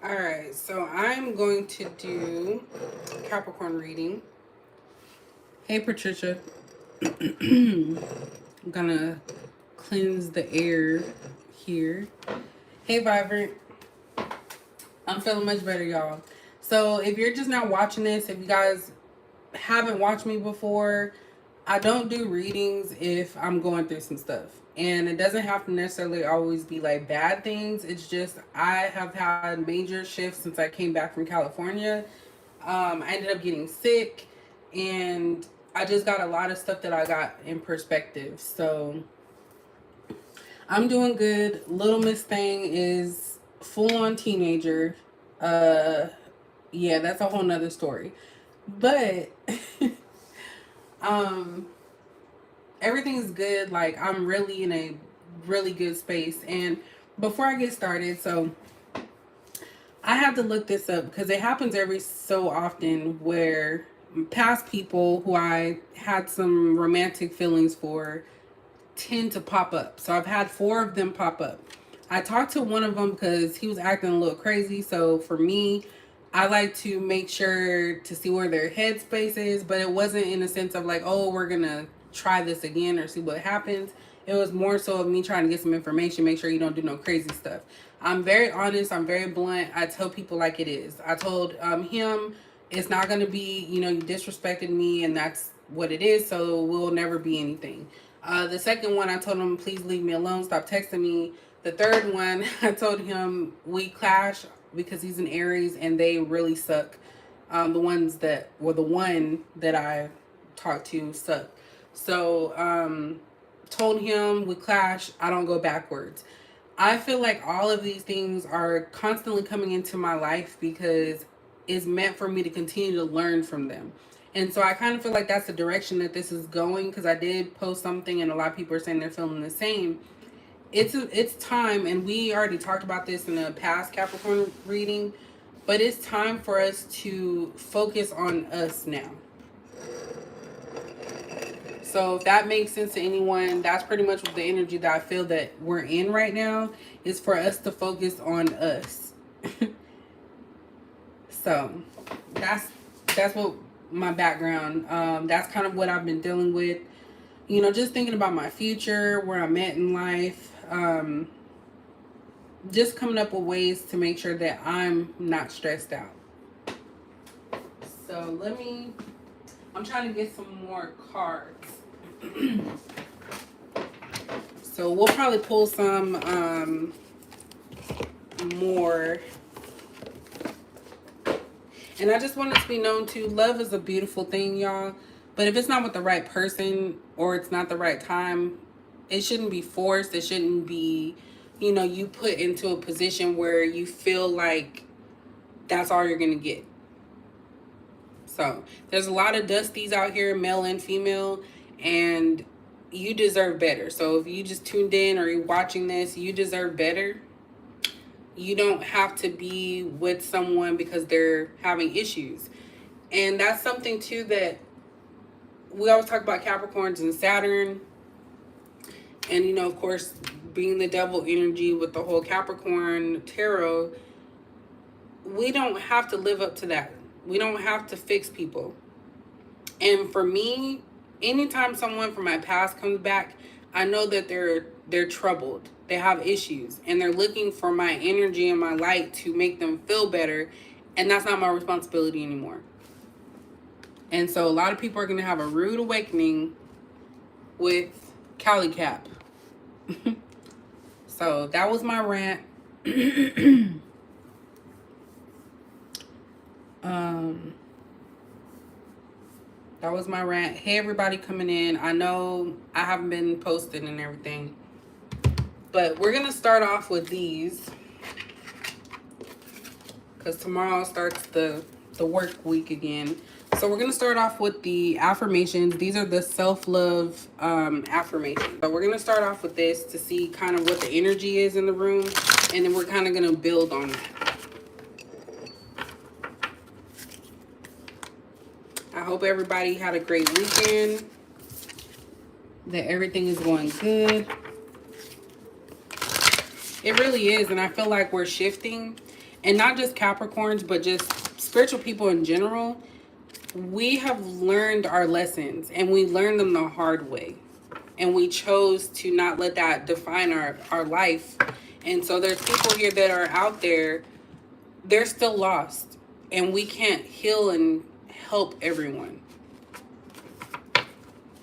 Alright, so I'm going to do Capricorn reading. Hey Patricia. I'm gonna cleanse the air here. Hey Vibrant. I'm feeling much better, y'all. So if you're just now watching this, if you guys haven't watched me before, I don't do readings if I'm going through some stuff. And it doesn't have to necessarily always be like bad things. It's just I have had major shifts since I came back from California. I ended up getting sick, and I just got a lot of stuff that I got in perspective. So I'm doing good. Little Miss Thing is full on teenager. Uh yeah, that's a whole nother story. But um everything's good. Like I'm really in a really good space. And before I get started, so I had to look this up because it happens every so often where past people who I had some romantic feelings for tend to pop up. So I've had 4 of them pop up. I talked to one of them because he was acting a little crazy. So for me, I like to make sure to see where their headspace is, but it wasn't in a sense of like, oh, we're gonna try this again or see what happens. It was more so of me trying to get some information, make sure you don't do no crazy stuff. I'm very honest. I'm very blunt. I tell people like it is. I told him it's not gonna be, you disrespected me, and that's what it is. So we'll never be anything. The second one, I told him, please leave me alone. Stop texting me. The third one, I told him we clash because he's an Aries and they really suck. The one that I talked to suck. So, told him we clash. I don't go backwards. I feel like all of these things are constantly coming into my life because it's meant for me to continue to learn from them. And so I kind of feel like that's the direction that this is going, because I did post something and a lot of people are saying they're feeling the same. It's time, and we already talked about this in the past Capricorn reading, but it's time for us to focus on us now. So if that makes sense to anyone, that's pretty much the energy that I feel that we're in right now, is for us to focus on us. So that's what my background, that's kind of what I've been dealing with, just thinking about my future, where I'm at in life, just coming up with ways to make sure that I'm not stressed out. So I'm trying to get some more cards. So we'll probably pull some more. And I just want it to be known too, love is a beautiful thing, y'all. But if it's not with the right person or it's not the right time, it shouldn't be forced. It shouldn't be, you put into a position where you feel like that's all you're going to get. So there's a lot of dusties out here, male and female, and you deserve better. So if you just tuned in or you're watching this, you deserve better. You don't have to be with someone because they're having issues. And that's something too that we always talk about, Capricorns and Saturn. And, of course, being the devil energy with the whole Capricorn tarot, we don't have to live up to that. We don't have to fix people. And for me, anytime someone from my past comes back, I know that they're troubled. They have issues, and they're looking for my energy and my light to make them feel better. And that's not my responsibility anymore. And so a lot of people are going to have a rude awakening with Cali Cap. So that was my rant. That was my rant. Hey, everybody coming in. I know I haven't been posting and everything. But we're going to start off with these because tomorrow starts the work week again. So we're going to start off with the affirmations. These are the self-love affirmations. So we're going to start off with this to see kind of what the energy is in the room. And then we're kind of going to build on that. I hope everybody had a great weekend. That everything is going good. It really is. And I feel like we're shifting. And not just Capricorns, but just spiritual people in general. We have learned our lessons, and we learned them the hard way, and we chose to not let that define our life. And so there's people here that are out there, they're still lost, and we can't heal and help everyone.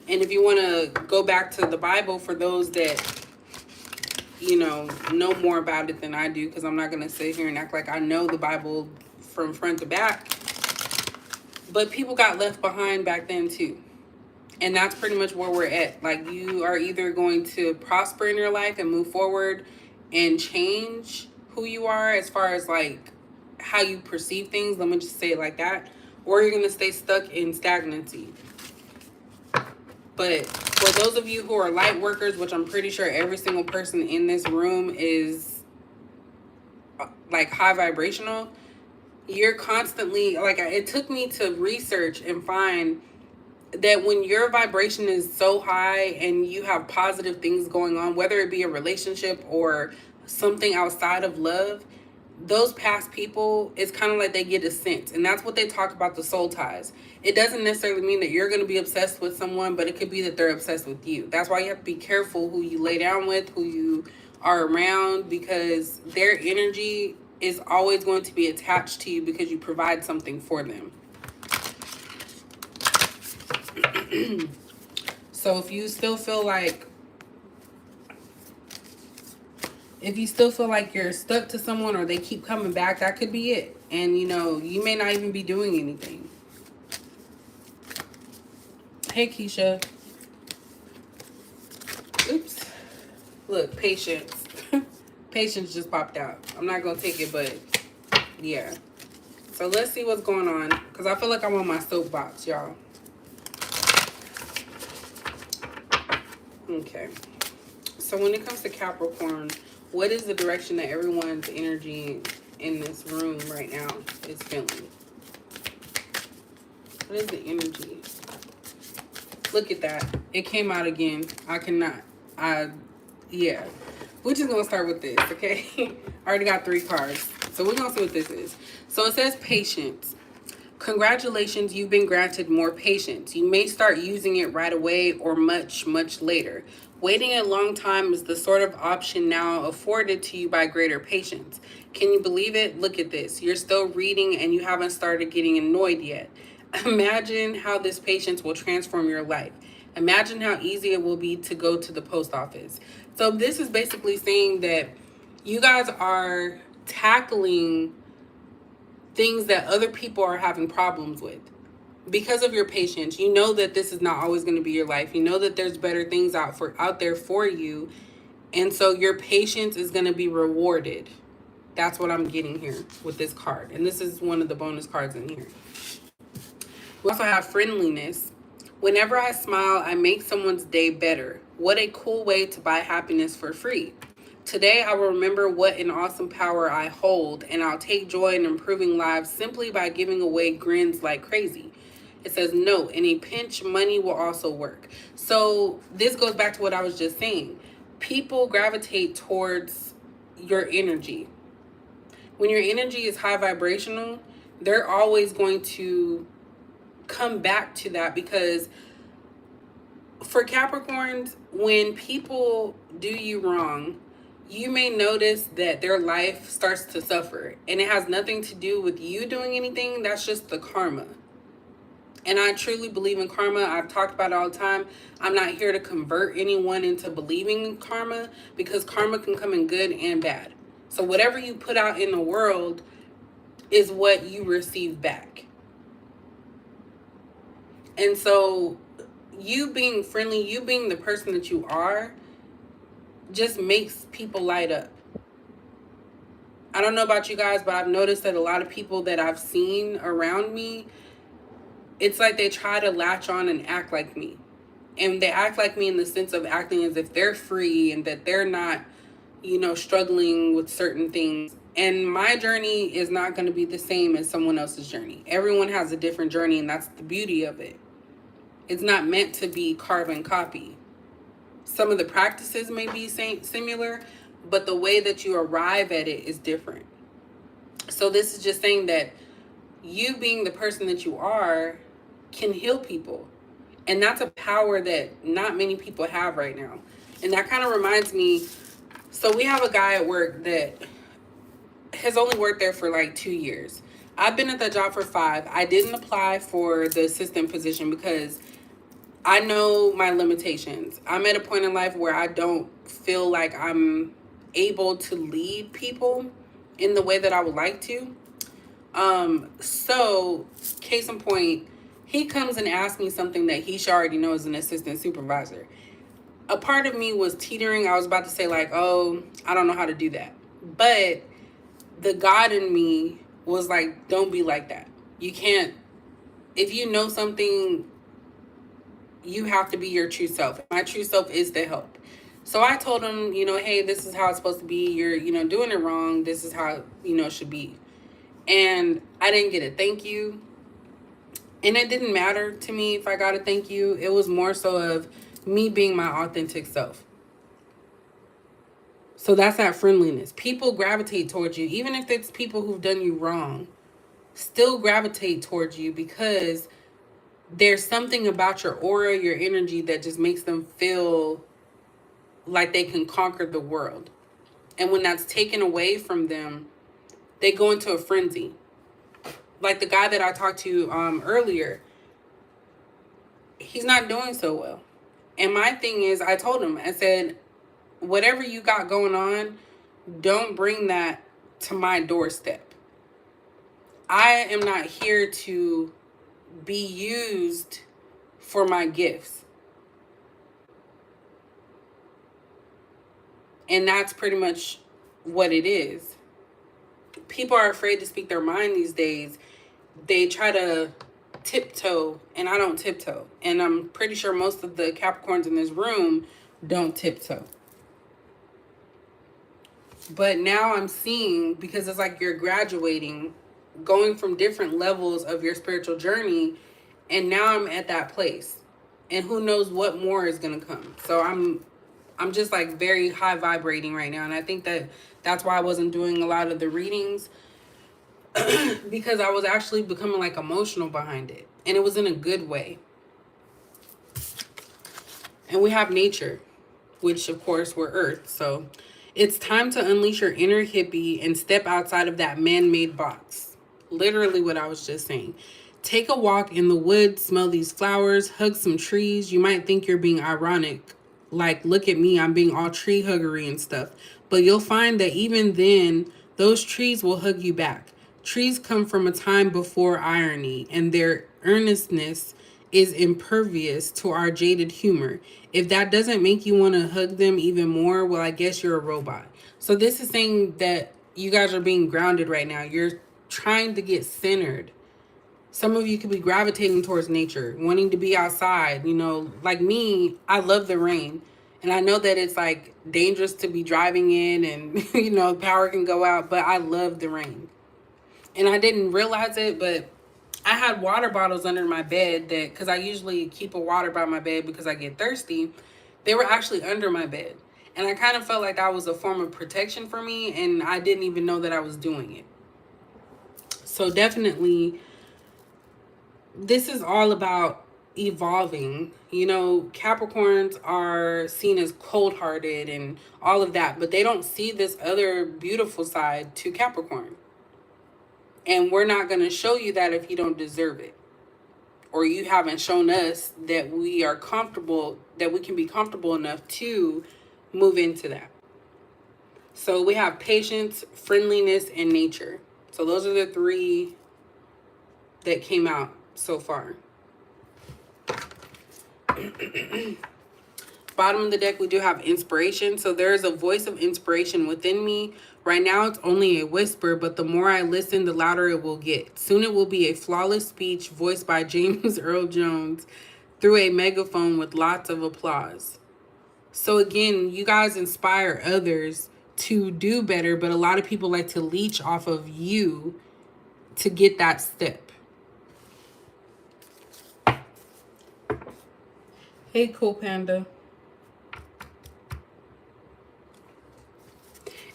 And if you want to go back to the Bible, for those that know more about it than I do, because I'm not going to sit here and act like I know the Bible from front to back. But people got left behind back then too. And that's pretty much where we're at. Like, you are either going to prosper in your life and move forward and change who you are as far as like how you perceive things. Let me just say it like that. Or you're going to stay stuck in stagnancy. But for those of you who are light workers, which I'm pretty sure every single person in this room is like high vibrational, you're constantly, like, it took me to research and find that when your vibration is so high and you have positive things going on, whether it be a relationship or something outside of love, those past people, it's kind of like they get a sense. And that's what they talk about, the soul ties. It doesn't necessarily mean that you're going to be obsessed with someone, but it could be that they're obsessed with you. That's why you have to be careful who you lay down with, who you are around, because their energy is always going to be attached to you because you provide something for them. So if you still feel like you're stuck to someone, or they keep coming back, that could be it. And you may not even be doing anything. Hey, Keisha. Oops. Look, patience. Patience just popped out. I'm not going to take it, but yeah. So let's see what's going on, because I feel like I'm on my soapbox, y'all. Okay. So when it comes to Capricorn, what is the direction that everyone's energy in this room right now is feeling? What is the energy? Look at that. It came out again. Yeah. We're just going to start with this, okay? I already got 3 cards. So we're going to see what this is. So it says patience. Congratulations, you've been granted more patience. You may start using it right away or much, much later. Waiting a long time is the sort of option now afforded to you by greater patience. Can you believe it? Look at this. You're still reading and you haven't started getting annoyed yet. Imagine how this patience will transform your life. Imagine how easy it will be to go to the post office. So this is basically saying that you guys are tackling things that other people are having problems with. Because of your patience, you know that this is not always going to be your life. You know that there's better things out there for you. And so your patience is going to be rewarded. That's what I'm getting here with this card. And this is one of the bonus cards in here. We also have friendliness. Whenever I smile, I make someone's day better. What a cool way to buy happiness for free. Today, I will remember what an awesome power I hold, and I'll take joy in improving lives simply by giving away grins like crazy. It says, no, in a pinch, money will also work. So this goes back to what I was just saying. People gravitate towards your energy. When your energy is high vibrational, they're always going to come back to that, because for Capricorns, when people do you wrong, you may notice that their life starts to suffer, and it has nothing to do with you doing anything. That's just the karma. And I truly believe in karma. I've talked about it all the time. I'm not here to convert anyone into believing in karma, because karma can come in good and bad. So whatever you put out in the world is what you receive back. And so you being friendly, you being the person that you are, just makes people light up. I don't know about you guys, but I've noticed that a lot of people that I've seen around me, it's like they try to latch on and act like me. And they act like me in the sense of acting as if they're free and that they're not, struggling with certain things. And my journey is not going to be the same as someone else's journey. Everyone has a different journey, and that's the beauty of it. It's not meant to be carbon copy. Some of the practices may be similar, but the way that you arrive at it is different. So this is just saying that you being the person that you are can heal people. And that's a power that not many people have right now. And that kind of reminds me, so we have a guy at work that has only worked there for like 2 years. I've been at that job for 5. I didn't apply for the assistant position because I know my limitations. I'm at a point in life where I don't feel like I'm able to lead people in the way that I would like to. So case in point, he comes and asks me something that he should already know as an assistant supervisor. A part of me was teetering. I was about to say like, oh, I don't know how to do that. But the God in me was like, don't be like that. You can't, if you know something, you have to be your true self. My true self is the help. So I told him, hey, this is how it's supposed to be. You're, doing it wrong. This is how, it should be. And I didn't get a thank you. And it didn't matter to me if I got a thank you. It was more so of me being my authentic self. So that's that friendliness. People gravitate towards you, even if it's people who've done you wrong, still gravitate towards you because there's something about your aura, your energy that just makes them feel like they can conquer the world. And when that's taken away from them, they go into a frenzy. Like the guy that I talked to earlier, he's not doing so well. And my thing is, I told him, I said, whatever you got going on, don't bring that to my doorstep. I am not here to be used for my gifts. And that's pretty much what it is. People are afraid to speak their mind these days. They try to tiptoe, and I don't tiptoe. And I'm pretty sure most of the Capricorns in this room don't tiptoe. But now I'm seeing, because it's like you're graduating, going from different levels of your spiritual journey, and now I'm at that place. And who knows what more is going to come. So I'm just like very high vibrating right now. And I think that that's why I wasn't doing a lot of the readings because I was actually becoming like emotional behind it. And it was in a good way. And we have nature, which of course we're Earth. So it's time to unleash your inner hippie and step outside of that man-made box. Literally what I was just saying. Take a walk in the woods, smell these flowers, hug some trees. You might think you're being ironic. Like, look at me, I'm being all tree huggery and stuff. But you'll find that even then, those trees will hug you back. Trees come from a time before irony, and their earnestness is impervious to our jaded humor. If that doesn't make you want to hug them even more, well, I guess you're a robot. So this is saying that you guys are being grounded right now. You're trying to get centered. Some of you could be gravitating towards nature, wanting to be outside. Like me, I love the rain. And I know that it's like dangerous to be driving in and, power can go out, but I love the rain. And I didn't realize it, but I had water bottles under my bed because I usually keep a water by my bed because I get thirsty. They were actually under my bed. And I kind of felt like that was a form of protection for me, and I didn't even know that I was doing it. So definitely, this is all about evolving. Capricorns are seen as cold-hearted and all of that, but they don't see this other beautiful side to Capricorn. And we're not going to show you that if you don't deserve it. Or you haven't shown us that we are comfortable, that we can be comfortable enough to move into that. So we have patience, friendliness, and nature. So those are the 3 that came out so far. Bottom of the deck, we do have inspiration. So there is a voice of inspiration within me. Right now, it's only a whisper, but the more I listen, the louder it will get. Soon it will be a flawless speech voiced by James Earl Jones through a megaphone with lots of applause. So again, you guys inspire others to do better, but a lot of people like to leech off of you to get that step. Hey, cool panda.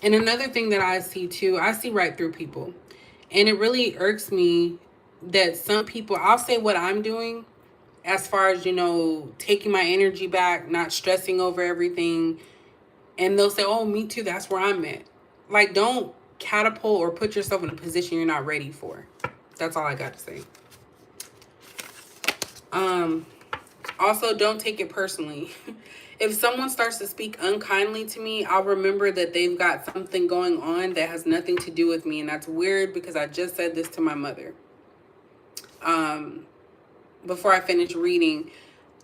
And another thing that I see too, I see right through people. And it really irks me that some people, I'll say what I'm doing as far as, taking my energy back, not stressing over everything. And they'll say, oh, me too, that's where I'm at. Like, don't catapult or put yourself in a position you're not ready for. That's all I got to say. Also, don't take it personally. If someone starts to speak unkindly to me, I'll remember that they've got something going on that has nothing to do with me. And that's weird because I just said this to my mother. Before I finish reading,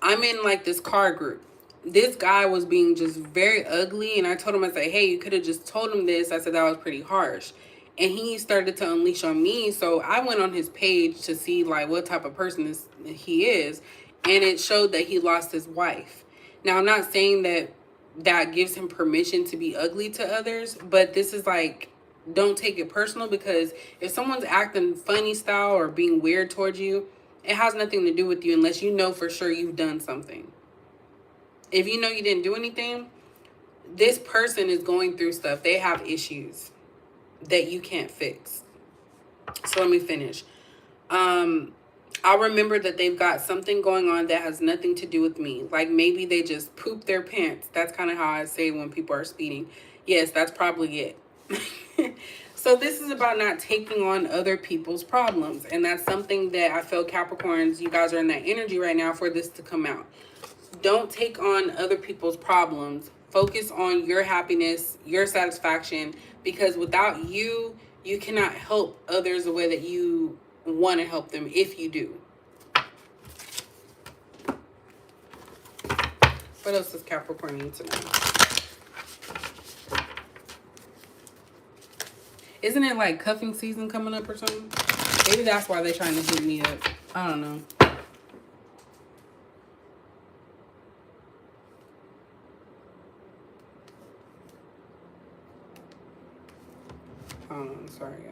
I'm in like this car group. This guy was being just very ugly. And I told him, I said, hey, you could have just told him this. I said, that was pretty harsh. And he started to unleash on me. So I went on his page to see like what type of person he is. And it showed that he lost his wife. Now, I'm not saying that gives him permission to be ugly to others, but this is like, don't take it personal, because if someone's acting funny style or being weird towards you, it has nothing to do with you unless you know for sure you've done something. If you know you didn't do anything, this person is going through stuff. They have issues that you can't fix. So let me finish. I'll remember that they've got something going on that has nothing to do with me. Like maybe they just pooped their pants. That's kind of how I say when people are speeding. Yes, that's probably it. So this is about not taking on other people's problems. And that's something that I feel Capricorns, you guys are in that energy right now for this to come out. Don't take on other people's problems. Focus on your happiness, your satisfaction, because without you, you cannot help others the way that you want to help them if you do. What else does Capricorn need to know? Isn't it like cuffing season coming up or something? Maybe that's why they're trying to hit me up. I don't know. I'm sorry, y'all.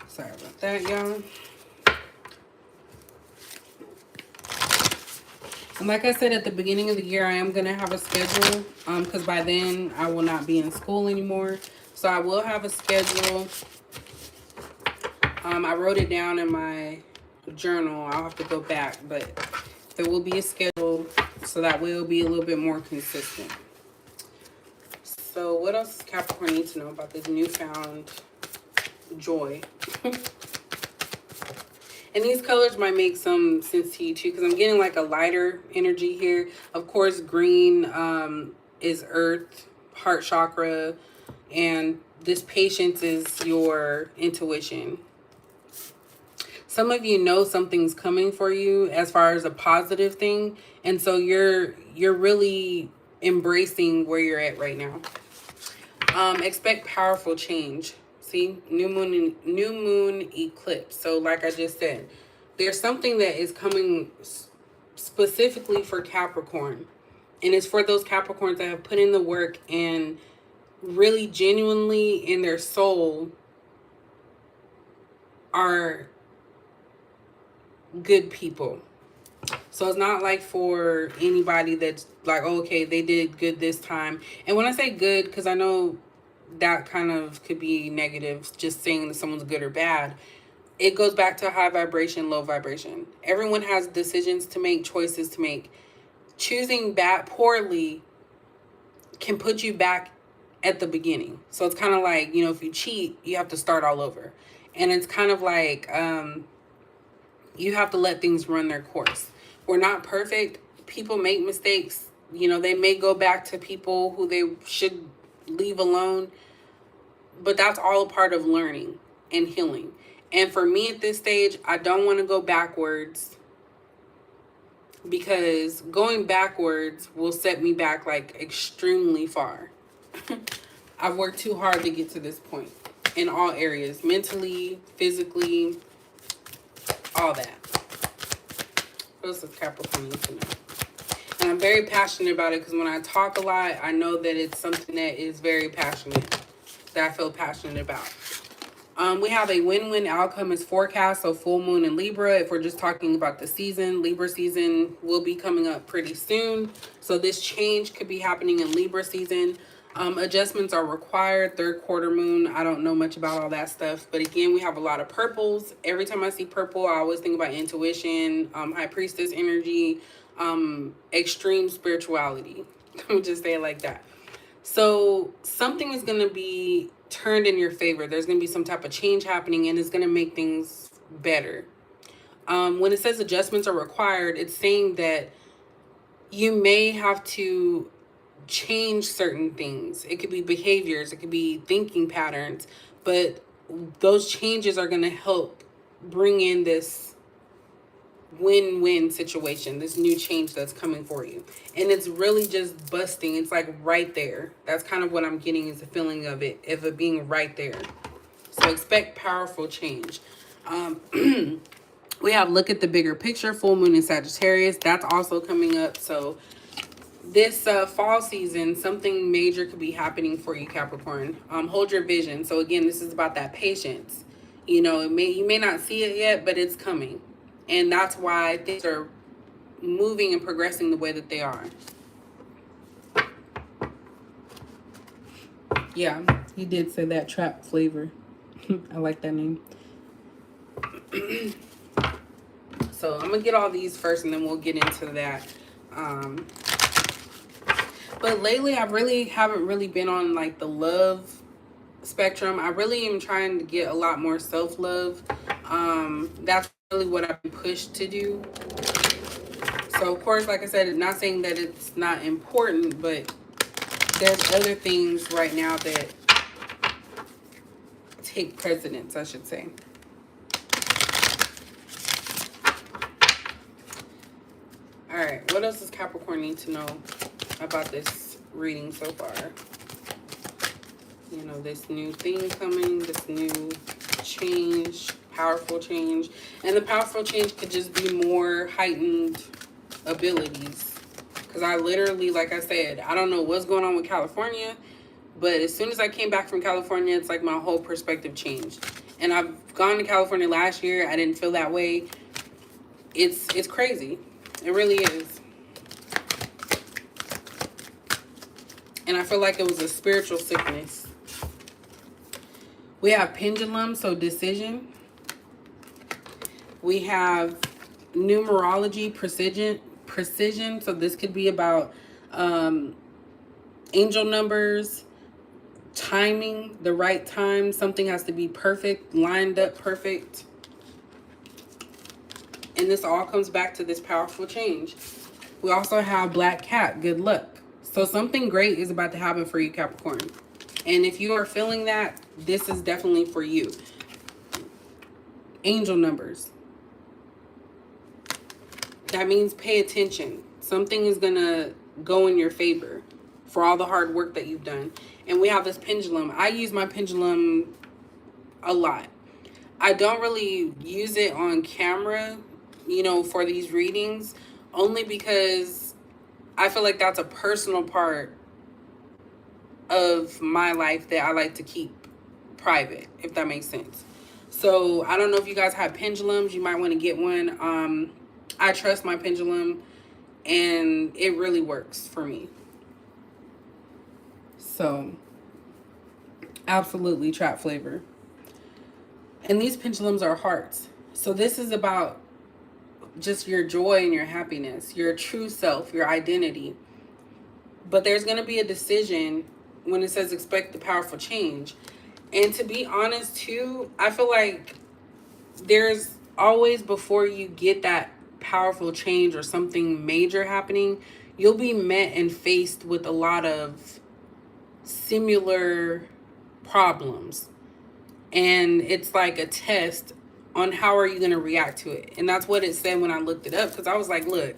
Sorry about that, y'all. And like I said at the beginning of the year, I am going to have a schedule because by then I will not be in school anymore. So I will have a schedule. I wrote it down in my journal. I'll have to go back, but there will be a schedule, so that will be a little bit more consistent. So what else does Capricorn need to know about this newfound joy? And these colors might make some sense to you too, because I'm getting like a lighter energy here. Of course, green is earth, heart chakra, and this patience is your intuition. Some of you know something's coming for you as far as a positive thing, and so you're really embracing where you're at right now. Expect powerful change. See, new moon eclipse. So like I just said, there's something that is coming specifically for Capricorn, and it's for those Capricorns that have put in the work and really genuinely in their soul are good people. So it's not like for anybody that's like, oh, okay, they did good this time. And when I say good, because I know that kind of could be negative, just saying that someone's good or bad. It goes back to high vibration, low vibration. Everyone has decisions to make, choices to make. Choosing bad poorly can put you back at the beginning. So it's kind of like, if you cheat, you have to start all over. And it's kind of like you have to let things run their course. We're not perfect. People make mistakes. You know, they may go back to people who they should leave alone, but that's all a part of learning and healing. And for me at this stage, I don't want to go backwards, because going backwards will set me back like extremely far. I've worked too hard to get to this point in all areas, mentally, physically, all that. What else is Capricorn need to know? And I'm very passionate about it, because when I talk a lot, I know that it's something that is very passionate, that I feel passionate about. We have a win-win outcome is forecast, so full moon in Libra. If we're just talking about the season, Libra season will be coming up pretty soon. So this change could be happening in Libra season. Adjustments are required. Third quarter moon, I don't know much about all that stuff. But again, we have a lot of purples. Every time I see purple, I always think about intuition, high priestess energy, extreme spirituality. Let me just say it like that. So something is going to be turned in your favor. There's going to be some type of change happening, and it's going to make things better. When it says adjustments are required, it's saying that you may have to change certain things. It could be behaviors, it could be thinking patterns, but those changes are going to help bring in this win-win situation, this new change that's coming for you. And it's really just busting. It's like right there. That's kind of what I'm getting, is the feeling of it being right there. So expect powerful change. We have look at the bigger picture, full moon in Sagittarius. That's also coming up. So this fall season, something major could be happening for you, Capricorn. Hold your vision. So again, this is about that patience. You know, you may not see it yet, but it's coming. And that's why things are moving and progressing the way that they are. Yeah, he did say that, trap flavor. I like that name. So I'm going to get all these first, and then we'll get into that. But lately, I really haven't really been on like the love spectrum. I really am trying to get a lot more self-love. That's really what I've been pushed to do. So of course, like I said, not saying that it's not important, but there's other things right now that take precedence, I should say. All right, what else does Capricorn need to know about this reading so far? You know, this new thing coming, this new change, powerful change. And the powerful change could just be more heightened abilities. Because I literally, like I said, I don't know what's going on with California, but as soon as I came back from California, it's like my whole perspective changed. And I've gone to California last year. I didn't feel that way. It's crazy. It really is. And I feel like it was a spiritual sickness. We have pendulum, so decision. We have numerology, precision. So this could be about angel numbers, timing, the right time. Something has to be perfect, lined up perfect. And this all comes back to this powerful change. We also have black cat, good luck. So something great is about to happen for you, Capricorn. And if you are feeling that, this is definitely for you. Angel numbers. That means pay attention. Something is going to go in your favor for all the hard work that you've done. And we have this pendulum. I use my pendulum a lot. I don't really use it on camera, you know, for these readings, only because I feel like that's a personal part of my life that I like to keep private, if that makes sense. So I don't know if you guys have pendulums. You might want to get one. I trust my pendulum, and it really works for me. So absolutely trap flavor. And these pendulums are hearts. So this is about just your joy and your happiness, your true self, your identity. But there's going to be a decision when it says expect the powerful change. And to be honest too, I feel like there's always, before you get that powerful change or something major happening, you'll be met and faced with a lot of similar problems. And it's like a test on how are you going to react to it. And that's what it said when I looked it up, because I was like, look,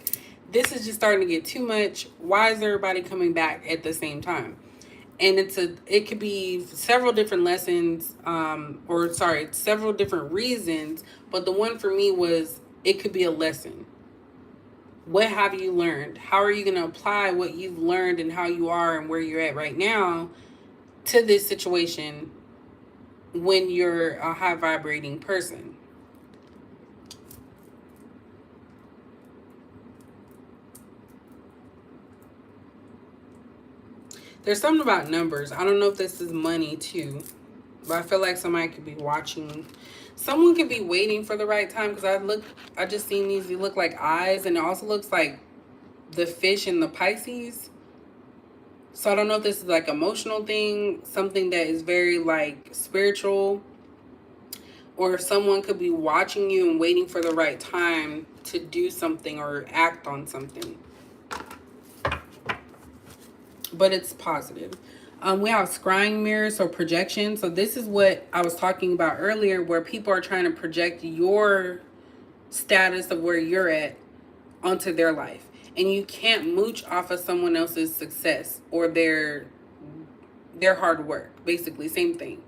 this is just starting to get too much. Why is everybody coming back at the same time? And it could be several different lessons, several different reasons. But the one for me was, it could be a lesson. What have you learned? How are you going to apply what you've learned and how you are and where you're at right now to this situation when you're a high vibrating person? There's something about numbers. I don't know if this is money too, but I feel like somebody could be watching. Someone could be waiting for the right time, because I just seen these. They look like eyes, and it also looks like the fish and the Pisces. So I don't know if this is like emotional thing, something that is very like spiritual, or if someone could be watching you and waiting for the right time to do something or act on something. But it's positive. We have scrying mirrors, so projection. So this is what I was talking about earlier, where people are trying to project your status of where you're at onto their life. And you can't mooch off of someone else's success or their hard work. Basically, same thing.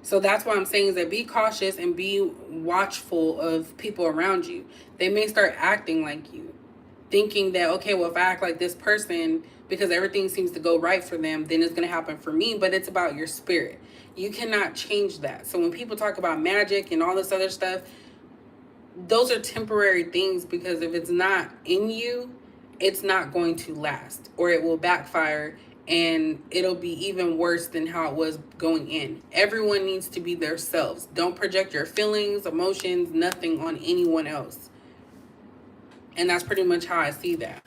So that's why I'm saying is that be cautious and be watchful of people around you. They may start acting like you, thinking that, okay, well, if I act like this person because everything seems to go right for them, then it's going to happen for me. But it's about your spirit. You cannot change that. So when people talk about magic and all this other stuff, those are temporary things, because if it's not in you, it's not going to last, or it will backfire and it'll be even worse than how it was going in. Everyone needs to be themselves. Don't project your feelings, emotions, nothing on anyone else. And that's pretty much how I see that.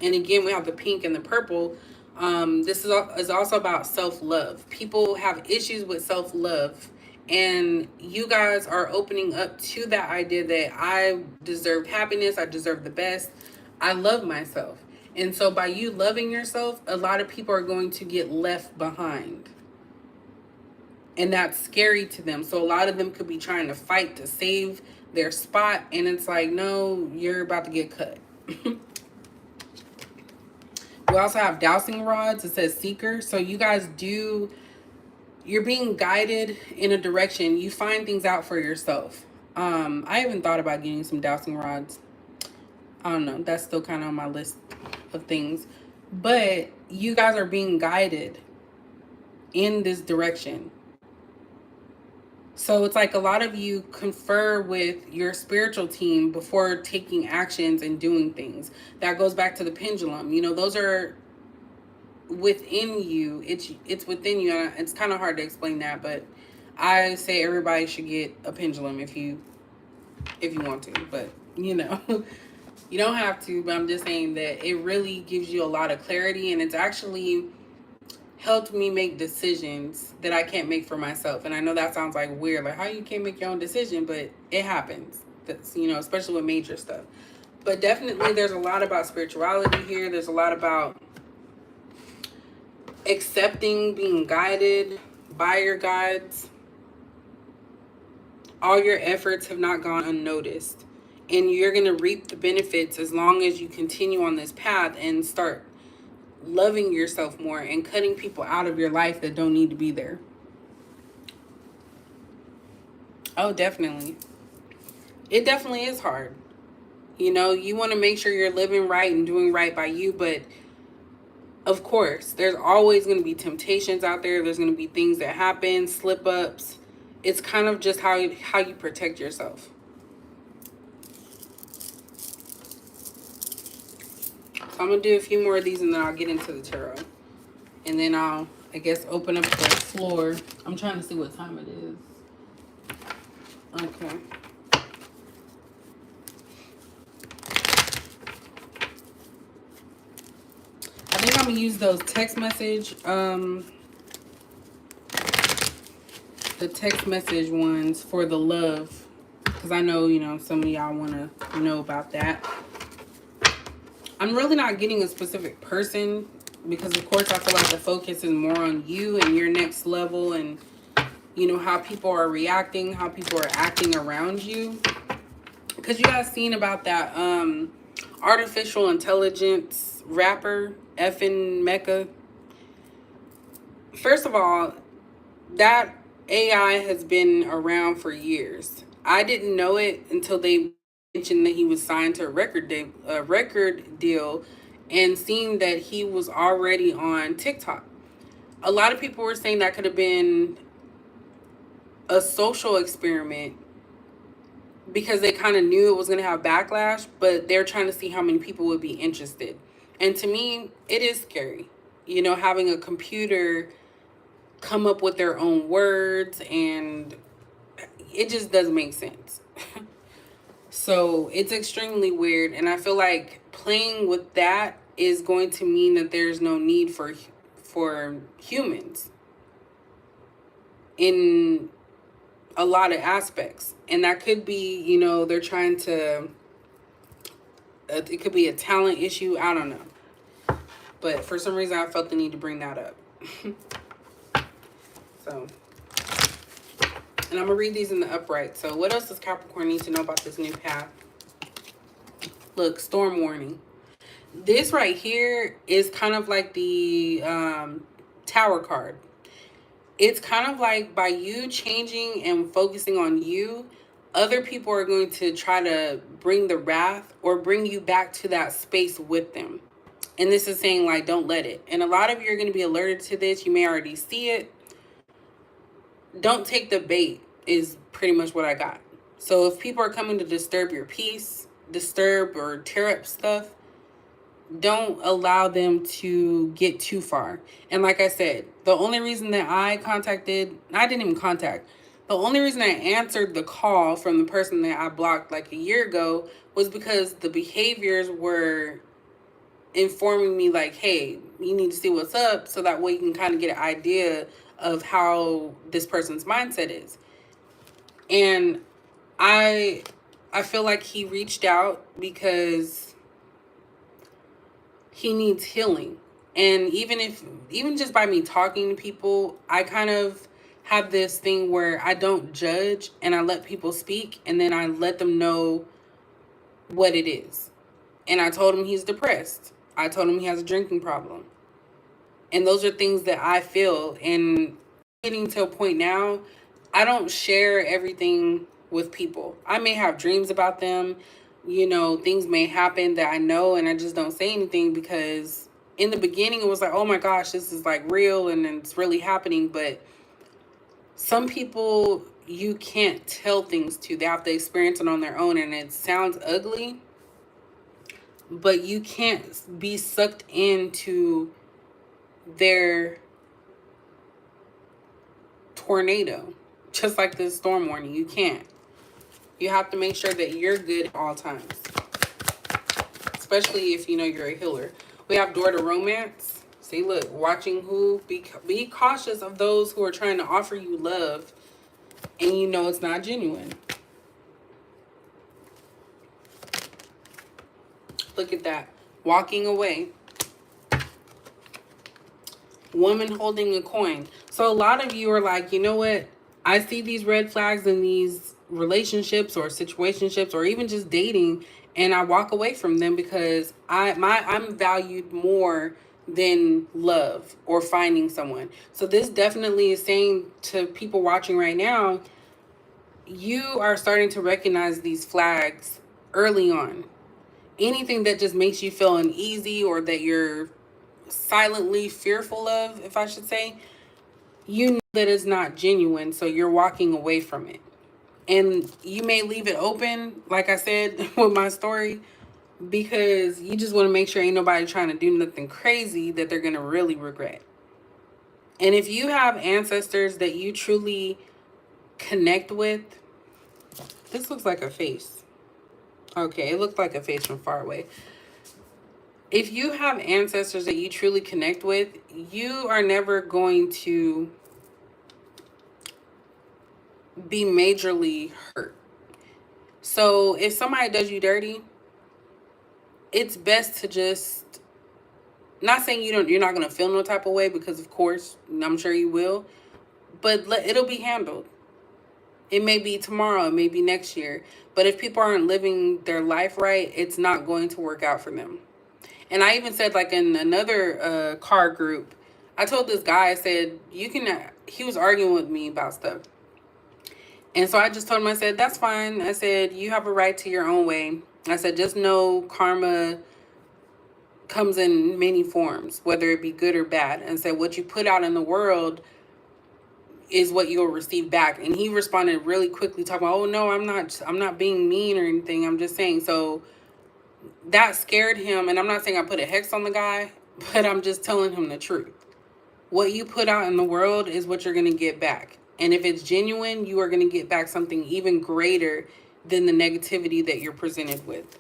And again, we have the pink and the purple. This is also about self-love. People have issues with self-love, and you guys are opening up to that idea that I deserve happiness, I deserve the best, I love myself. And so by you loving yourself, a lot of people are going to get left behind. And that's scary to them. So a lot of them could be trying to fight to save their spot, and it's like, no, you're about to get cut. We also have dowsing rods. It says seeker. So you guys you're being guided in a direction. You find things out for yourself. I even thought about getting some dowsing rods. I don't know. That's still kind of on my list of things. But you guys are being guided in this direction. So it's like a lot of you confer with your spiritual team before taking actions and doing things. That goes back to the pendulum. You know, those are within you. It's within you. It's kind of hard to explain that, but I say everybody should get a pendulum if you want to. But, you know, you don't have to. But I'm just saying that it really gives you a lot of clarity, and it's actually helped me make decisions that I can't make for myself. And I know that sounds like weird, like how you can't make your own decision, but it happens. That's, you know, especially with major stuff. But definitely there's a lot about spirituality here. There's a lot about accepting, being guided by your guides. All your efforts have not gone unnoticed. And you're going to reap the benefits as long as you continue on this path and start loving yourself more and cutting people out of your life that don't need to be there. Oh, definitely. It definitely is hard. You know, you want to make sure you're living right and doing right by you, but of course, there's always going to be temptations out there. There's going to be things that happen, slip-ups. It's kind of just how you protect yourself. So I'm going to do a few more of these and then I'll get into the tarot. And then I'll, I guess, open up the floor. I'm trying to see what time it is. Okay. I think I'm going to use those text message, the text message ones for the love. because I know, some of y'all want to know about that. I'm really not getting a specific person because, of course, I feel like the focus is more on you and your next level and, how people are reacting, how people are acting around you. Because you guys seen about that artificial intelligence rapper, effing Mecca. First of all, that AI has been around for years. I didn't know it until they mentioned that he was signed to a record deal, and seeing that he was already on TikTok. A lot of people were saying that could have been a social experiment because they kind of knew it was going to have backlash, but they're trying to see how many people would be interested. And to me, it is scary, having a computer come up with their own words, and it just doesn't make sense. So it's extremely weird, and I feel like playing with that is going to mean that there's no need for humans in a lot of aspects. And that could be, they're trying to, it could be a talent issue, I don't know, but for some reason I felt the need to bring that up. So, and I'm gonna read these in the upright. So what else does Capricorn need to know about this new path? Look, storm warning. This right here is kind of like the Tower card. It's kind of like by you changing and focusing on you, other people are going to try to bring the wrath or bring you back to that space with them. And this is saying, like, don't let it. And a lot of you are going to be alerted to this. You may already see it. Don't take the bait is pretty much what I got. So if people are coming to disturb your peace, disturb or tear up stuff, don't allow them to get too far. And like I said, the only reason that I didn't even contact. The only reason I answered the call from the person that I blocked like a year ago was because the behaviors were informing me like, hey, you need to see what's up, so that way you can kind of get an idea of how this person's mindset is. And I feel like he reached out because he needs healing. And even just by me talking to people, I kind of have this thing where I don't judge and I let people speak, and then I let them know what it is. And I told him he's depressed. I told him he has a drinking problem. And those are things that I feel. And getting to a point now, I don't share everything with people. I may have dreams about them. Things may happen that I know, and I just don't say anything because in the beginning it was like, oh my gosh, this is like real and it's really happening. But some people you can't tell things to. They have to experience it on their own, and it sounds ugly, but you can't be sucked into their tornado. Just like this storm warning, you can't. You have to make sure that you're good at all times, especially if you're a healer. We have door to romance. See, look, watching who. Be cautious of those who are trying to offer you love and it's not genuine. Look at that. Walking away. Woman holding a coin. So a lot of you are like, you know what? I see these red flags in these relationships or situationships or even just dating, and I walk away from them because I'm valued more than love or finding someone. So this definitely is saying to people watching right now, you are starting to recognize these flags early on. Anything that just makes you feel uneasy or that you're silently fearful of, if I should say, you know that it's not genuine, so you're walking away from it. And you may leave it open, like I said with my story, because you just want to make sure ain't nobody trying to do nothing crazy that they're going to really regret. And if you have ancestors that you truly connect with, this looks like a face. Okay, it looked like a face from far away. If you have ancestors that you truly connect with, you are never going to be majorly hurt. So if somebody does you dirty, it's best to just, not saying you're not gonna feel no type of way, because of course I'm sure you will, but it'll be handled. It may be tomorrow, it may be next year, but if people aren't living their life right, it's not going to work out for them. And I even said, like, in another car group, I told this guy, I said, you can, he was arguing with me about stuff. And so I just told him, I said, that's fine. I said, you have a right to your own way. I said, just know karma comes in many forms, whether it be good or bad. And said, what you put out in the world is what you'll receive back. And he responded really quickly, talking about, oh no, I'm not being mean or anything. I'm just saying. So that scared him. And I'm not saying I put a hex on the guy, but I'm just telling him the truth. What you put out in the world is what you're going to get back. And if it's genuine, you are going to get back something even greater than the negativity that you're presented with.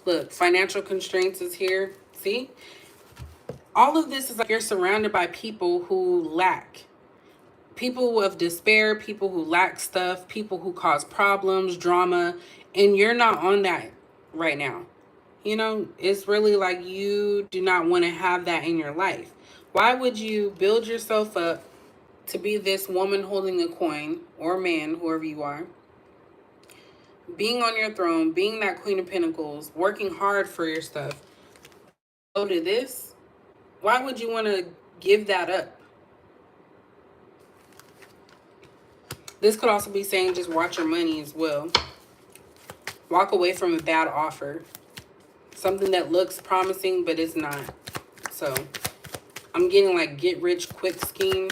Look, financial constraints is here. See? All of this is like you're surrounded by people who lack. People of despair, people who lack stuff, people who cause problems, drama, and you're not on that right now. You know, it's really like you do not want to have that in your life. Why would you build yourself up to be this woman holding a coin, or man, whoever you are, being on your throne, being that Queen of Pentacles, working hard for your stuff? Go to this. Why would you want to give that up? This could also be saying just watch your money as well. Walk away from a bad offer. Something that looks promising, but it's not. So I'm getting like get rich quick scheme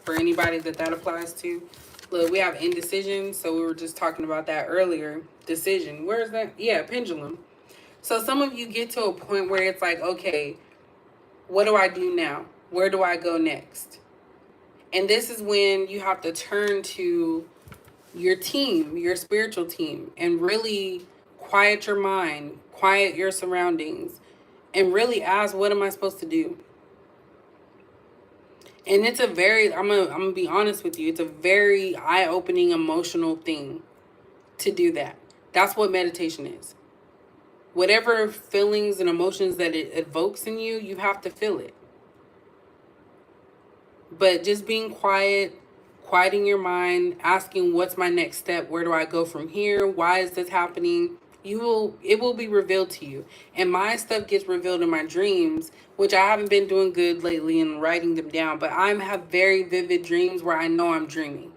for anybody that applies to. Look, we have indecision. So we were just talking about that earlier. Decision. Where is that? Yeah, pendulum. So some of you get to a point where it's like, okay, what do I do now? Where do I go next? And this is when you have to turn to your team, your spiritual team, and really quiet your mind, quiet your surroundings, and really ask, what am I supposed to do? And it's a very, I'm gonna be honest with you, it's a very eye-opening, emotional thing to do that. That's what meditation is. Whatever feelings and emotions that it evokes in you, you have to feel it. But just being quiet, quieting your mind, asking what's my next step? Where do I go from here? Why is this happening? It will be revealed to you. And my stuff gets revealed in my dreams, which I haven't been doing good lately in writing them down, but I have very vivid dreams where I know I'm dreaming.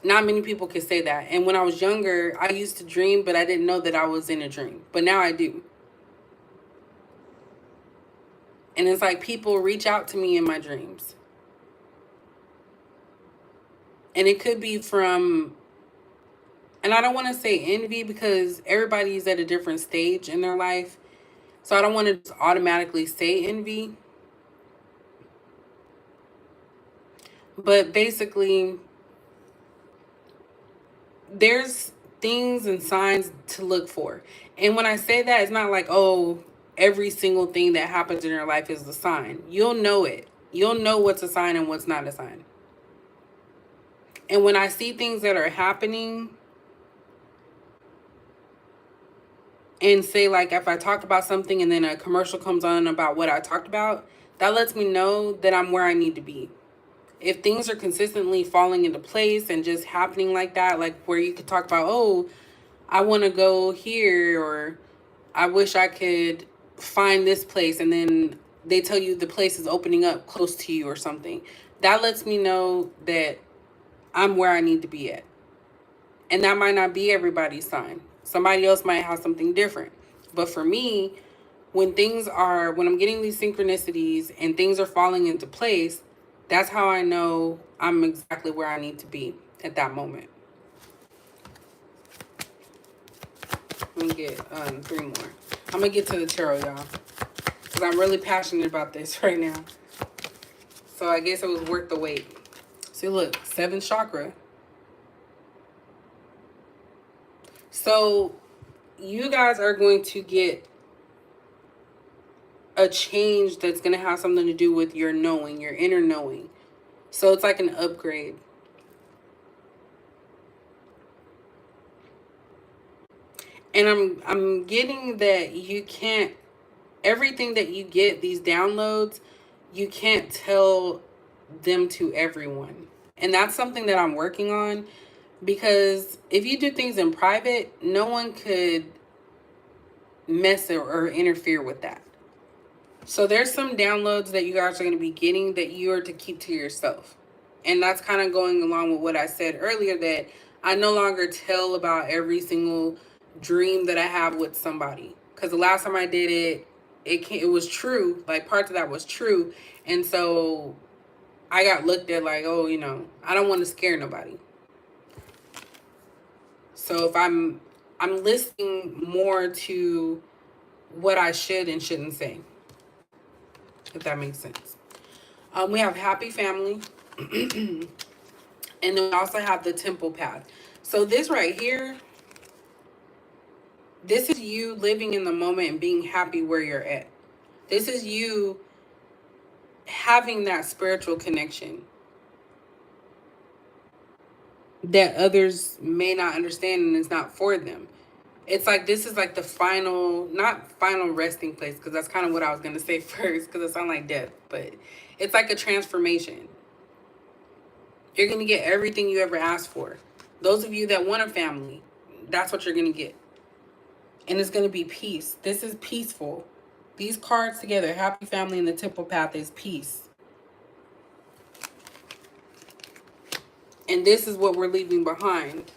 Not many people can say that. And when I was younger, I used to dream, but I didn't know that I was in a dream. But now I do. And it's like people reach out to me in my dreams. And it could be from, and I don't want to say envy, because everybody's at a different stage in their life. So I don't want to just automatically say envy. But basically, there's things and signs to look for. And when I say that, it's not like, oh, every single thing that happens in your life is a sign. You'll know it. You'll know what's a sign and what's not a sign. And when I see things that are happening, and say, like, if I talk about something and then a commercial comes on about what I talked about, that lets me know that I'm where I need to be. If things are consistently falling into place and just happening like that, like where you could talk about, oh, I want to go here, or I wish I could find this place, and then they tell you the place is opening up close to you or something, that lets me know that I'm where I need to be at. And that might not be everybody's sign. Somebody else might have something different. But for me, when I'm getting these synchronicities and things are falling into place, that's how I know I'm exactly where I need to be at that moment. Let me get 3 more. I'm going to get to the tarot, y'all, because I'm really passionate about this right now. So I guess it was worth the wait. See, look, 7th chakra. So you guys are going to get a change that's going to have something to do with your knowing, your inner knowing. So it's like an upgrade. And I'm getting that you can't, everything that you get, these downloads, you can't tell them to everyone. And that's something that I'm working on, because if you do things in private, no one could mess or interfere with that. So there's some downloads that you guys are going to be getting that you are to keep to yourself. And that's kind of going along with what I said earlier, that I no longer tell about every single dream that I have with somebody. Because the last time I did it, it was true. Like, parts of that was true. And so I got looked at like, oh, I don't want to scare nobody. So if I'm listening more to what I should and shouldn't say, if that makes sense. We have happy family. And then we also have the temple path. So this right here, this is you living in the moment and being happy where you're at. This is you having that spiritual connection that others may not understand, and it's not for them. It's like, this is like the final, not final resting place, because that's kind of what I was going to say first, because it sounds like death, but it's like a transformation. You're going to get everything you ever asked for. Those of you that want a family, that's what you're going to get. And it's going to be peace. This is peaceful. These cards together, happy family and the temple path, is peace. And this is what we're leaving behind.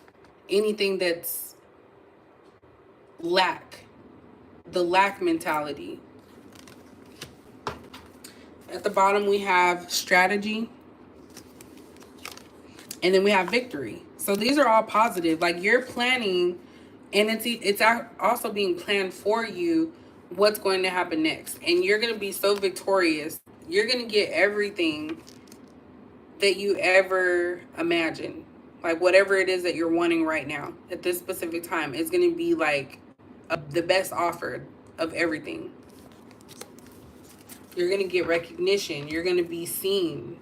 Anything that's lack, the lack mentality. At the bottom we have strategy. And then we have victory. So these are all positive. Like, you're planning, and it's also being planned for you what's going to happen next. And you're going to be so victorious. You're going to get everything that you ever imagine. Like, whatever it is that you're wanting right now at this specific time, it's going to be like the best offer of everything. You're going to get recognition. You're going to be seen.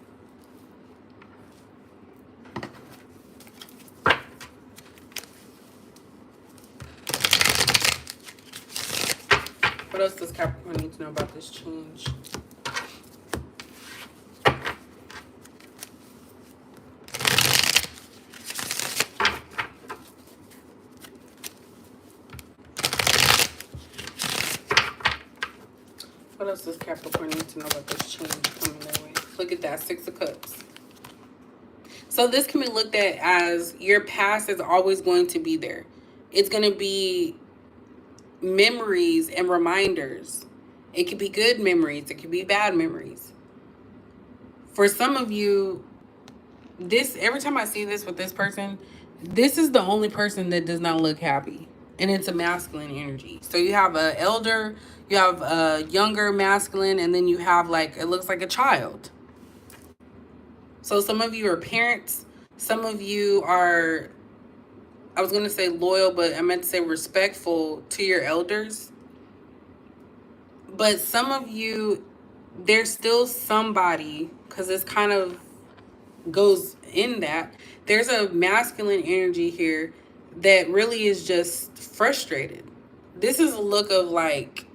What else does Capricorn need to know about this change? What else does Capricorn need to know about this change coming their way? Look at that, 6 of Cups. So this can be looked at as your past is always going to be there. It's going to be memories and reminders. It could be good memories. It could be bad memories. For some of you, every time I see this with this person, this is the only person that does not look happy. And it's a masculine energy. So you have an elder, you have a younger masculine, and then you have, like, it looks like a child. So some of you are parents. Some of you are, I was going to say loyal, but I meant to say respectful to your elders. But some of you, there's still somebody, because it's kind of goes in that. There's a masculine energy here that really is just frustrated. This is a look of like,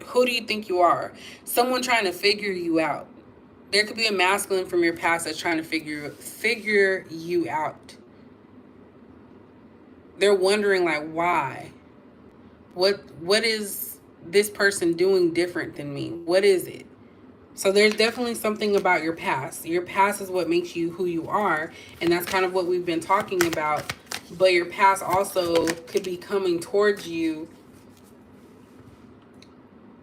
who do you think you are? Someone trying to figure you out. There could be a masculine from your past that's trying to figure you out. They're wondering, like, why? What is this person doing different than me? What is it? So there's definitely something about your past. Your past is what makes you who you are. And that's kind of what we've been talking about. But your past also could be coming towards you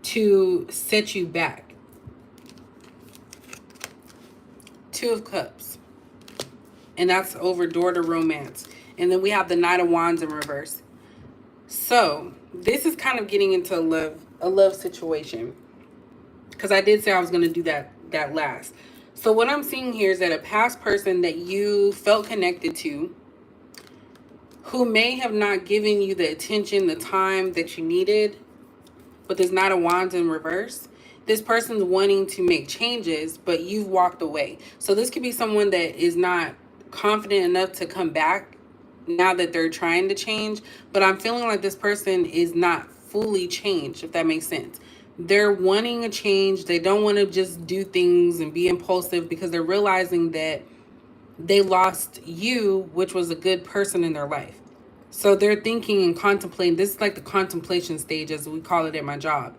to set you back. 2 of Cups. And that's over door to romance. And then we have the Knight of Wands in reverse. So this is kind of getting into a love situation. Because I did say I was going to do that last. So what I'm seeing here is that a past person that you felt connected to, who may have not given you the attention, the time that you needed, but there's not a Wands in reverse. This person's wanting to make changes, but you've walked away. So this could be someone that is not confident enough to come back now that they're trying to change. But I'm feeling like this person is not fully changed, if that makes sense. They're wanting a change. They don't want to just do things and be impulsive because they're realizing that they lost you, which was a good person in their life. So they're thinking and contemplating. This is like the contemplation stage, as we call it at my job.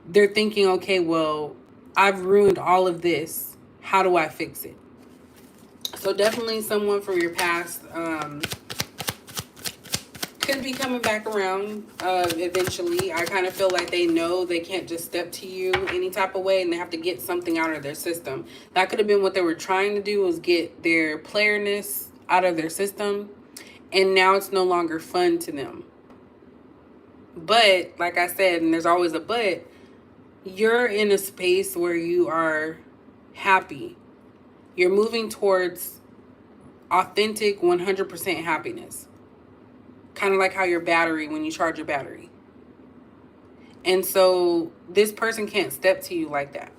They're thinking, okay, well, I've ruined all of this. How do I fix it? So definitely someone from your past could be coming back around eventually. I kind of feel like they know they can't just step to you any type of way, and they have to get something out of their system. That could have been what they were trying to do, was get their playerness out of their system, and now it's no longer fun to them. But like I said, and there's always a but, you're in a space where you are happy. You're moving towards authentic 100% happiness. Kind of like how your battery, when you charge your battery. And so this person can't step to you like that.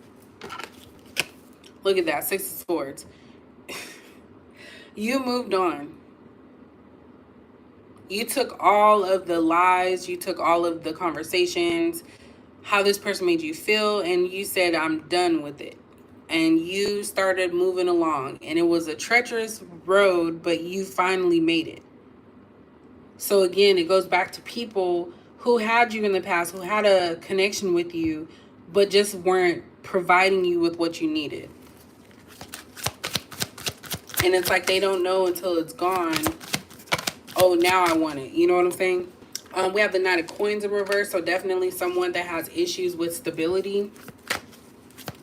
Look at that, 6 of Swords. You moved on. You took all of the lies, you took all of the conversations, how this person made you feel, and you said, I'm done with it. And you started moving along. And it was a treacherous road, but you finally made it. So again, it goes back to people who had you in the past, who had a connection with you, but just weren't providing you with what you needed. And it's like they don't know until it's gone. Oh, now I want it. You know what I'm saying? We have the Knight of Coins in reverse. So definitely someone that has issues with stability.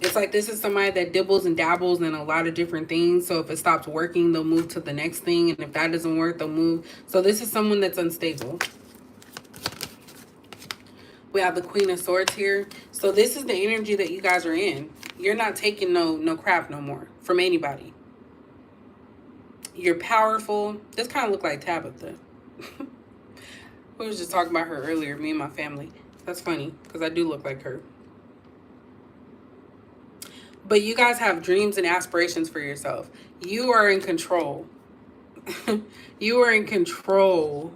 It's like this is somebody that dibbles and dabbles in a lot of different things. So if it stops working, they'll move to the next thing. And if that doesn't work, they'll move. So this is someone that's unstable. We have the Queen of Swords here. So this is the energy that you guys are in. You're not taking no crap no more from anybody. You're powerful. This kind of look like Tabitha. We was just talking about her earlier, me and my family. That's funny because I do look like her. But you guys have dreams and aspirations for yourself. You are in control. You are in control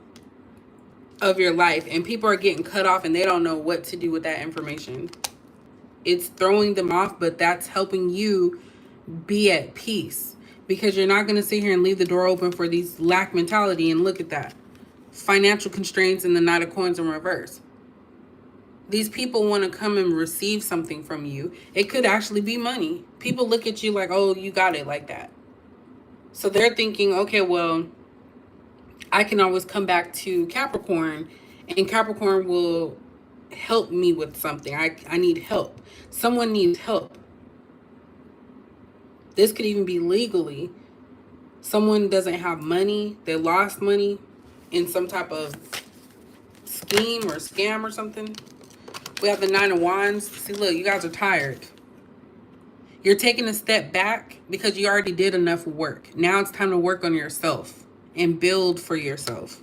of your life. And people are getting cut off and they don't know what to do with that information. It's throwing them off, but that's helping you be at peace. Because you're not going to sit here and leave the door open for these lack mentality. And look at that. Financial constraints and the Knight of Coins in reverse. These people want to come and receive something from you. It could actually be money. People look at you like, oh, you got it like that. So they're thinking, okay, well, I can always come back to Capricorn and Capricorn will help me with something. I need help. Someone needs help. This could even be legally. Someone doesn't have money. They lost money in some type of scheme or scam or something. We have the Nine of Wands. See, look, you guys are tired. You're taking a step back because you already did enough work. Now it's time to work on yourself and build for yourself.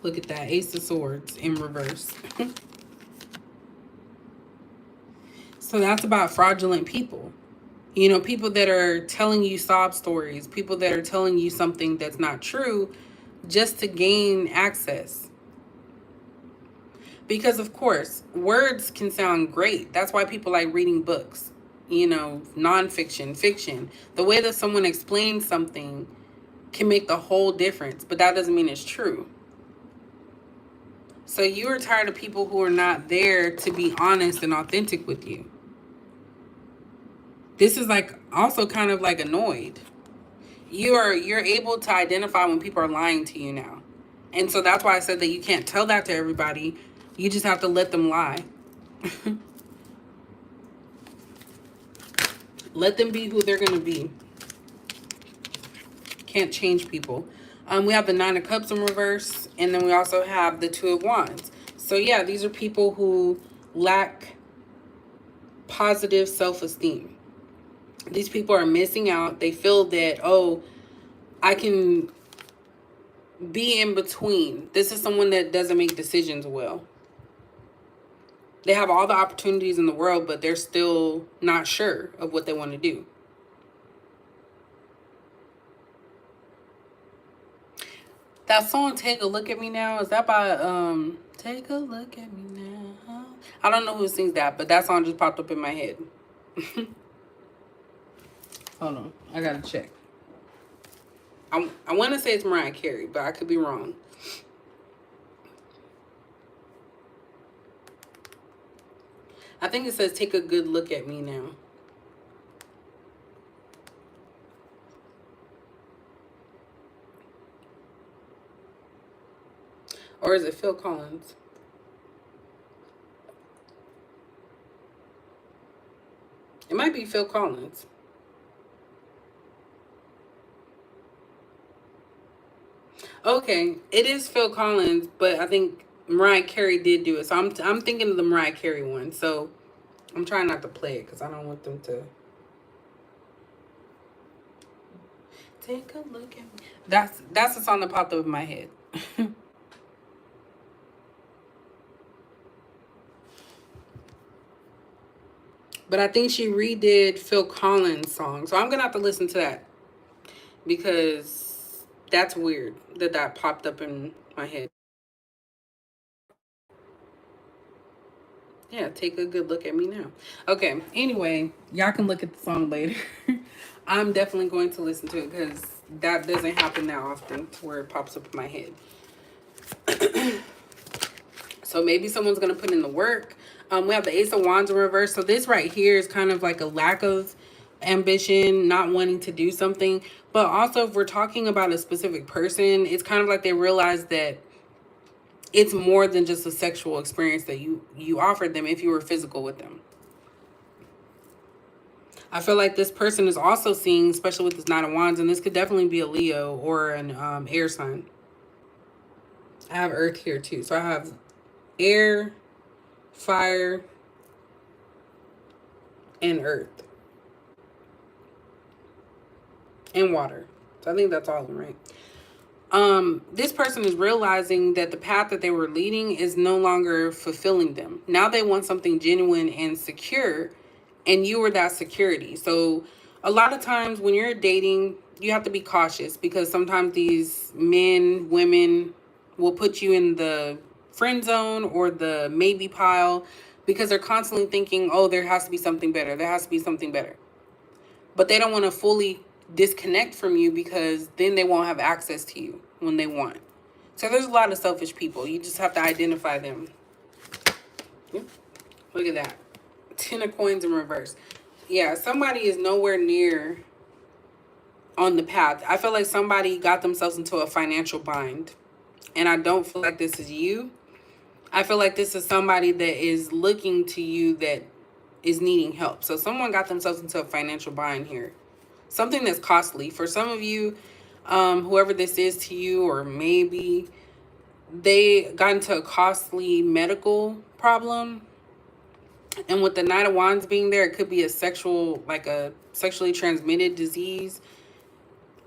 Look at that. Ace of Swords in reverse. So that's about fraudulent people. You know, people that are telling you sob stories. People that are telling you something that's not true just to gain access. Because, of course, words can sound great. That's why people like reading books, you know, nonfiction, fiction. The way that someone explains something can make the whole difference, but that doesn't mean it's true. So you are tired of people who are not there to be honest and authentic with you. This is like also kind of like annoyed. You're able to identify when people are lying to you now. And so that's why I said that you can't tell that to everybody. You just have to let them lie. Let them be who they're going to be. Can't change people. We have the Nine of Cups in reverse. And then we also have the Two of Wands. So yeah, these are people who lack positive self-esteem. These people are missing out. They feel that, oh, I can be in between. This is someone that doesn't make decisions well. They have all the opportunities in the world, but they're still not sure of what they want to do. That song Take a Look at Me Now, is that by Take a Look at Me Now? I don't know who sings that, but that song just popped up in my head. Hold on, I gotta check. I want to say it's Mariah Carey, but I could be wrong. I think it says Take a Good Look at Me Now. Or is it Phil Collins? It might be Phil Collins. Okay, it is Phil Collins, but I think Mariah Carey did do it. So I'm thinking of the Mariah Carey one. So I'm trying not to play it because I don't want them to. Take a look at me. That's the song that popped up in my head. But I think she redid Phil Collins' song. So I'm going to have to listen to that. Because that's weird that popped up in my head. Yeah, take a good look at me now. Okay, anyway, y'all can look at the song later. I'm definitely going to listen to it because that doesn't happen that often to where it pops up in my head. So maybe someone's going to put in the work. We have the Ace of Wands in reverse. So this right here is kind of like a lack of ambition, not wanting to do something. But also if we're talking about a specific person, it's kind of like they realize that it's more than just a sexual experience that you offered them if you were physical with them. I feel like this person is also seeing, especially with this Nine of Wands, and this could definitely be a Leo or an air sign. I have Earth here too. So I have air, fire, and earth. And water. So I think that's all of them, right? This person is realizing that the path that they were leading is no longer fulfilling them. Now they want something genuine and secure, and you were that security. So a lot of times when you're dating, you have to be cautious because sometimes these men, women will put you in the friend zone or the maybe pile because they're constantly thinking, oh, there has to be something better. There has to be something better. But they don't want to fully disconnect from you because then they won't have access to you when they want. So there's a lot of selfish people. You just have to identify them. Yep. Look at that. 10 of coins in reverse. Yeah, somebody is nowhere near on the path. I feel like somebody got themselves into a financial bind. And I don't feel like this is you. I feel like this is somebody that is looking to you that is needing help. So someone got themselves into a financial bind here. Something that's costly. For some of you, whoever this is to you, or maybe they got into a costly medical problem. And with the Knight of Wands being there, it could be a sexually transmitted disease.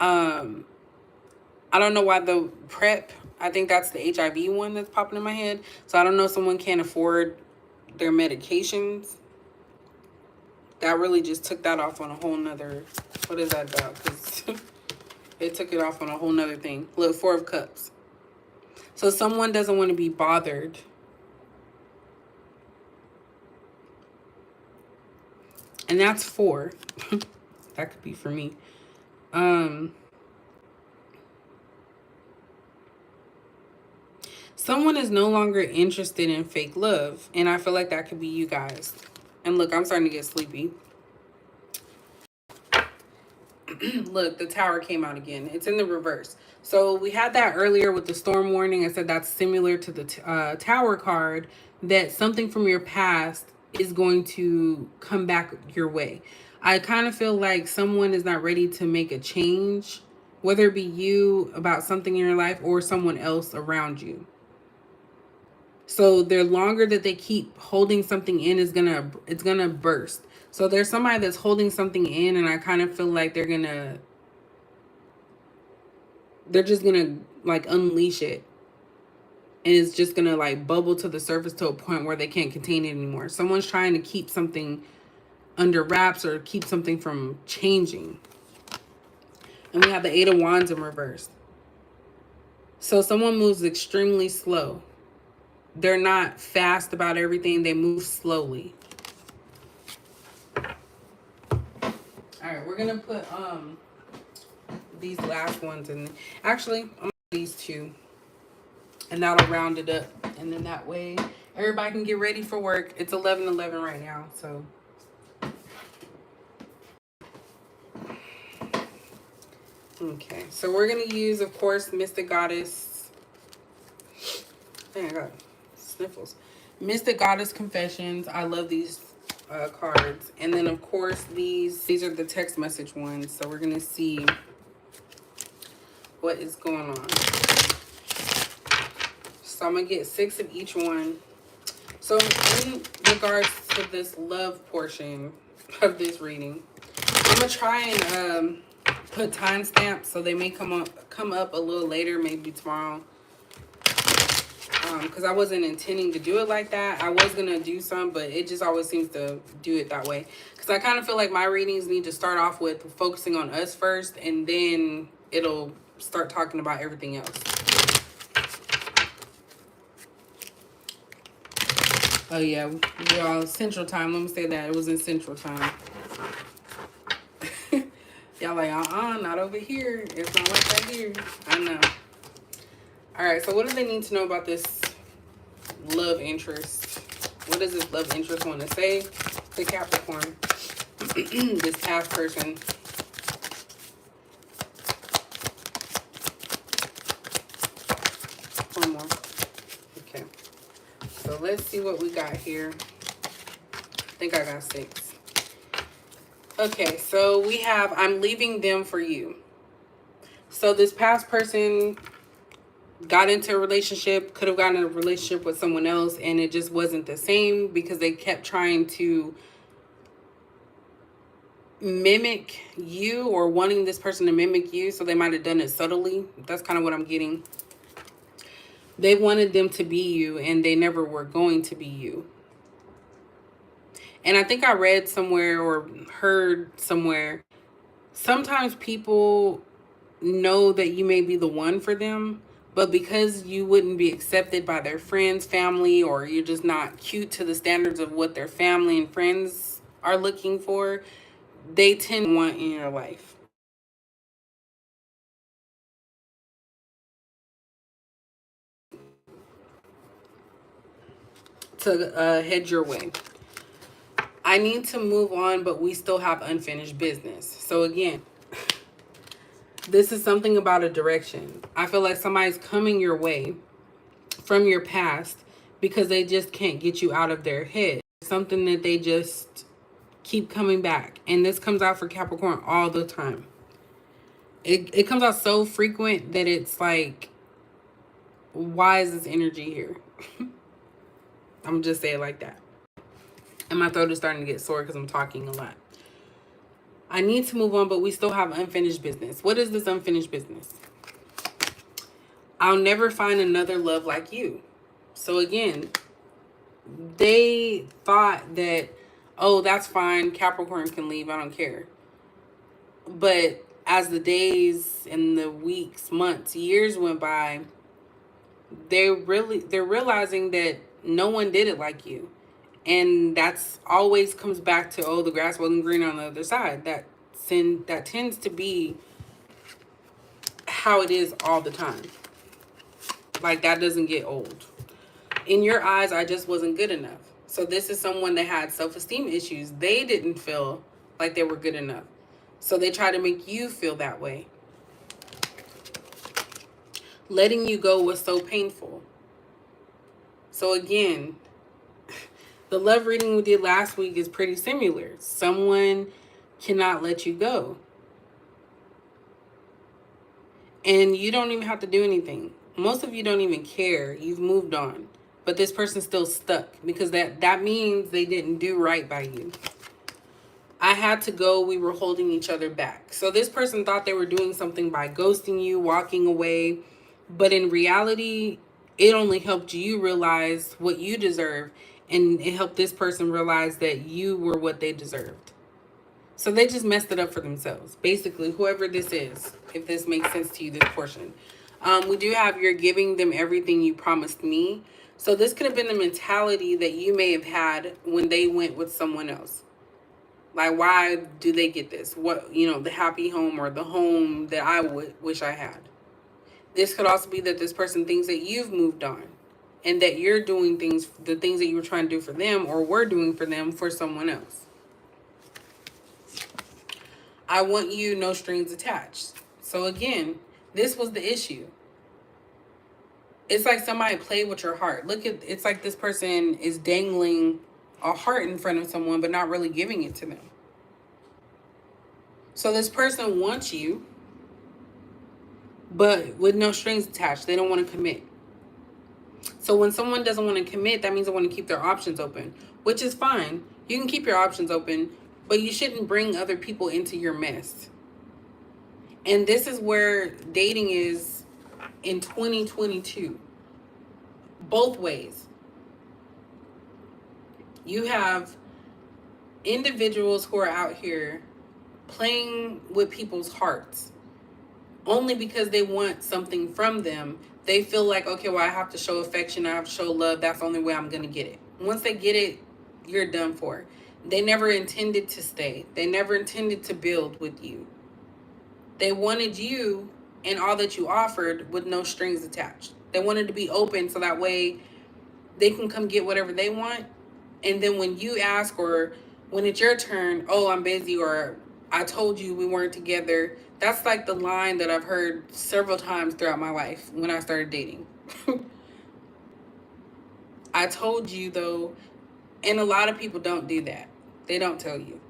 I don't know why the PrEP, I think that's the HIV one that's popping in my head. So I don't know if someone can't afford their medications. That really just took that off on a whole nother, what is that about? Because it took it off on a whole nother thing. Look, 4 of Cups. So someone doesn't want to be bothered. And that's 4. That could be for me. Someone is no longer interested in fake love. And I feel like that could be you guys. And look, I'm starting to get sleepy. Look, the Tower came out again. It's in the reverse. So we had that earlier with the storm warning. I said that's similar to the Tower card, that something from your past is going to come back your way. I kind of feel like someone is not ready to make a change, whether it be you about something in your life or someone else around you. So the longer that they keep holding something in, it's gonna burst. So there's somebody that's holding something in, and I kind of feel like they're just gonna like unleash it, and it's just gonna like bubble to the surface to a point where they can't contain it anymore. Someone's trying to keep something under wraps or keep something from changing. And we have the 8 of Wands in reverse. So someone moves extremely slow. They're not fast about everything. They move slowly. All right, we're gonna put these last ones in. Actually, I'm gonna do these two, and that'll round it up. And then that way, everybody can get ready for work. It's 11:11 right now, so. Okay, so we're gonna use, of course, Mystic Goddess. Dang, I got sniffles. Mystic Goddess Confessions. I love these cards. And then, of course, these are the text message ones. So we're gonna see what is going on. So I'm gonna get 6 of each one. So in regards to this love portion of this reading, I'm gonna try and put timestamps so they may come up a little later, maybe tomorrow. Because I wasn't intending to do it like that. I was gonna do some, but it just always seems to do it that way. Because I kind of feel like my readings need to start off with focusing on us first, and then it'll start talking about everything else. Oh yeah, we're all Central Time. Let me say that. It was in Central Time. Y'all like, not over here. It's not like that here. I know. Alright, so what do they need to know about this love interest? What does this love interest want to say to Capricorn? This past person. One more. Okay. So let's see what we got here. I think I got 6. Okay, so we have, I'm leaving them for you. So this past person got into a relationship, could have gotten in a relationship with someone else, and it just wasn't the same because they kept trying to mimic you or wanting this person to mimic you. So they might have done it subtly. That's kind of what I'm getting. They wanted them to be you, and they never were going to be you. And I think I read somewhere or heard somewhere, sometimes people know that you may be the one for them, but because you wouldn't be accepted by their friends, family, or you're just not cute to the standards of what their family and friends are looking for, they tend to want in your life. To head your way. I need to move on, but we still have unfinished business. So again, this is something about a direction. I feel like somebody's coming your way from your past because they just can't get you out of their head. Something that they just keep coming back. And this comes out for Capricorn all the time. It comes out so frequent that it's like, why is this energy here? I'm just saying it like that. And my throat is starting to get sore because I'm talking a lot. I need to move on, but we still have unfinished business. What is this unfinished business? I'll never find another love like you. So again, they thought that, oh, that's fine. Capricorn can leave. I don't care. But as the days and the weeks, months, years went by, they're realizing that no one did it like you. And that's always comes back to, oh, the grass wasn't green on the other side. That tends to be how it is all the time. Like, that doesn't get old. In your eyes, I just wasn't good enough. So this is someone that had self-esteem issues. They didn't feel like they were good enough. So they try to make you feel that way. Letting you go was so painful. So again, the love reading we did last week is pretty similar. Someone cannot let you go. And you don't even have to do anything. Most of you don't even care. You've moved on. But this person's still stuck because that means they didn't do right by you. I had to go. We were holding each other back. So this person thought they were doing something by ghosting you, walking away. But in reality, it only helped you realize what you deserve. And it helped this person realize that you were what they deserved. So they just messed it up for themselves. Basically, whoever this is, if this makes sense to you, this portion. We do have you're giving them everything you promised me. So this could have been the mentality that you may have had when they went with someone else. Like, why do they get this? What, the happy home or the home that I would wish I had. This could also be that this person thinks that you've moved on and that you're doing the things that you were trying to do for them or were doing for them for someone else. I want you, no strings attached. So again, this was the issue. It's like somebody played with your heart. It's like this person is dangling a heart in front of someone, but not really giving it to them. So this person wants you, but with no strings attached. They don't want to commit. So when someone doesn't want to commit, that means they want to keep their options open, which is fine. You can keep your options open, but you shouldn't bring other people into your mess. And this is where dating is in 2022. Both ways. You have individuals who are out here playing with people's hearts only because they want something from them. They feel like, okay, well, I have to show affection, I have to show love. That's the only way I'm going to get it. Once they get it, you're done for. They never intended to stay. They never intended to build with you. They wanted you and all that you offered with no strings attached. They wanted to be open so that way they can come get whatever they want. And then when you ask or when it's your turn, oh, I'm busy, or I told you we weren't together. That's like the line that I've heard several times throughout my life when I started dating. I told you though, and a lot of people don't do that. They don't tell you.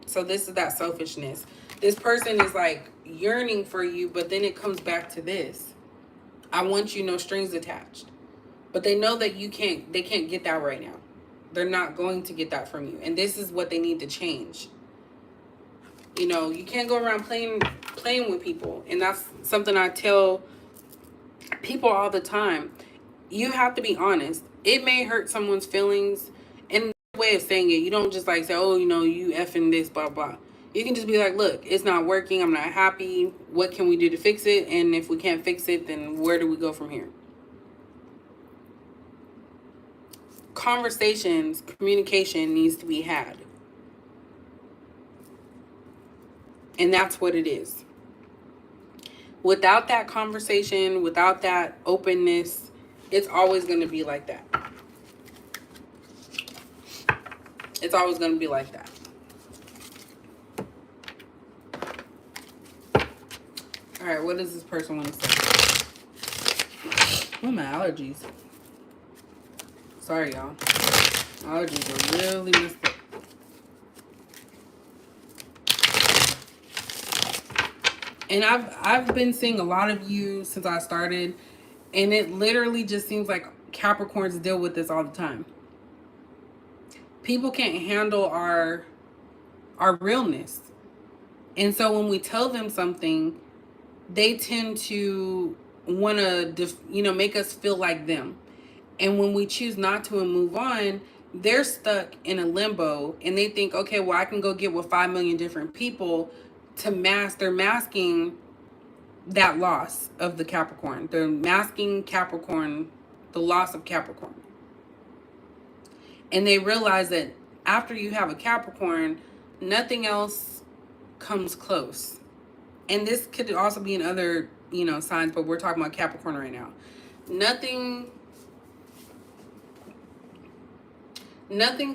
So this is that selfishness. This person is like yearning for you, but then it comes back to this. I want you, no strings attached. But they know that they can't get that right now. They're not going to get that from you. And this is what they need to change. You can't go around playing with people. And that's something I tell people all the time. You have to be honest. It may hurt someone's feelings. And the way of saying it, you don't just like say, oh, you effing this, blah, blah. You can just be like, look, it's not working. I'm not happy. What can we do to fix it? And if we can't fix it, then where do we go from here? Conversations, communication needs to be had. And that's what it is. Without that conversation, without that openness, it's always going to be like that. It's always going to be like that. All right, what does this person want to say? Oh, my allergies. Sorry, y'all. Allergies are really messed up. And I've been seeing a lot of you since I started, and it literally just seems like Capricorns deal with this all the time. People can't handle our realness. And so when we tell them something, they tend to want to, make us feel like them. And when we choose not to and move on, they're stuck in a limbo and they think, okay, well, I can go get with 5 million different people to mask. They're masking that loss of the Capricorn. They're masking Capricorn, the loss of Capricorn. And they realize that after you have a Capricorn, nothing else comes close. And this could also be in other, signs, but we're talking about Capricorn right now. Nothing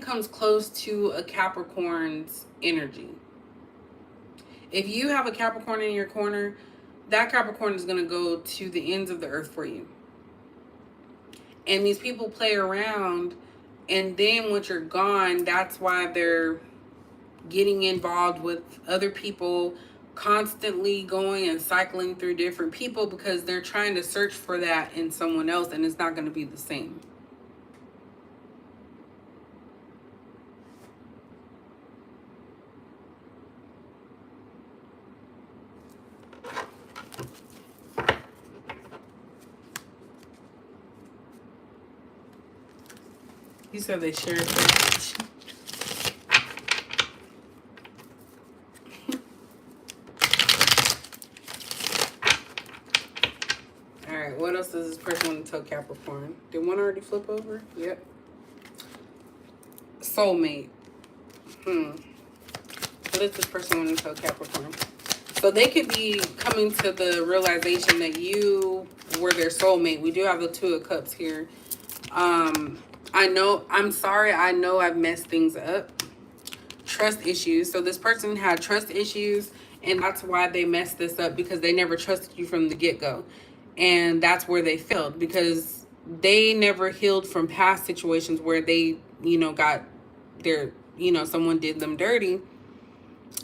comes close to a Capricorn's energy. If you have a Capricorn in your corner, that Capricorn is going to go to the ends of the earth for you. And these people play around, and then once you're gone, that's why they're getting involved with other people, constantly going and cycling through different people because they're trying to search for that in someone else, and it's not going to be the same. You said they share so much. person want to tell Capricorn? Did one already flip over? Yep. Soulmate. What does this person want to tell Capricorn? So they could be coming to the realization that you were their soulmate. We do have the Two of Cups here. I'm sorry. I know I've messed things up. Trust issues. So this person had trust issues, and that's why they messed this up, because they never trusted you from the get-go. And that's where they failed, because they never healed from past situations where they, got their, someone did them dirty.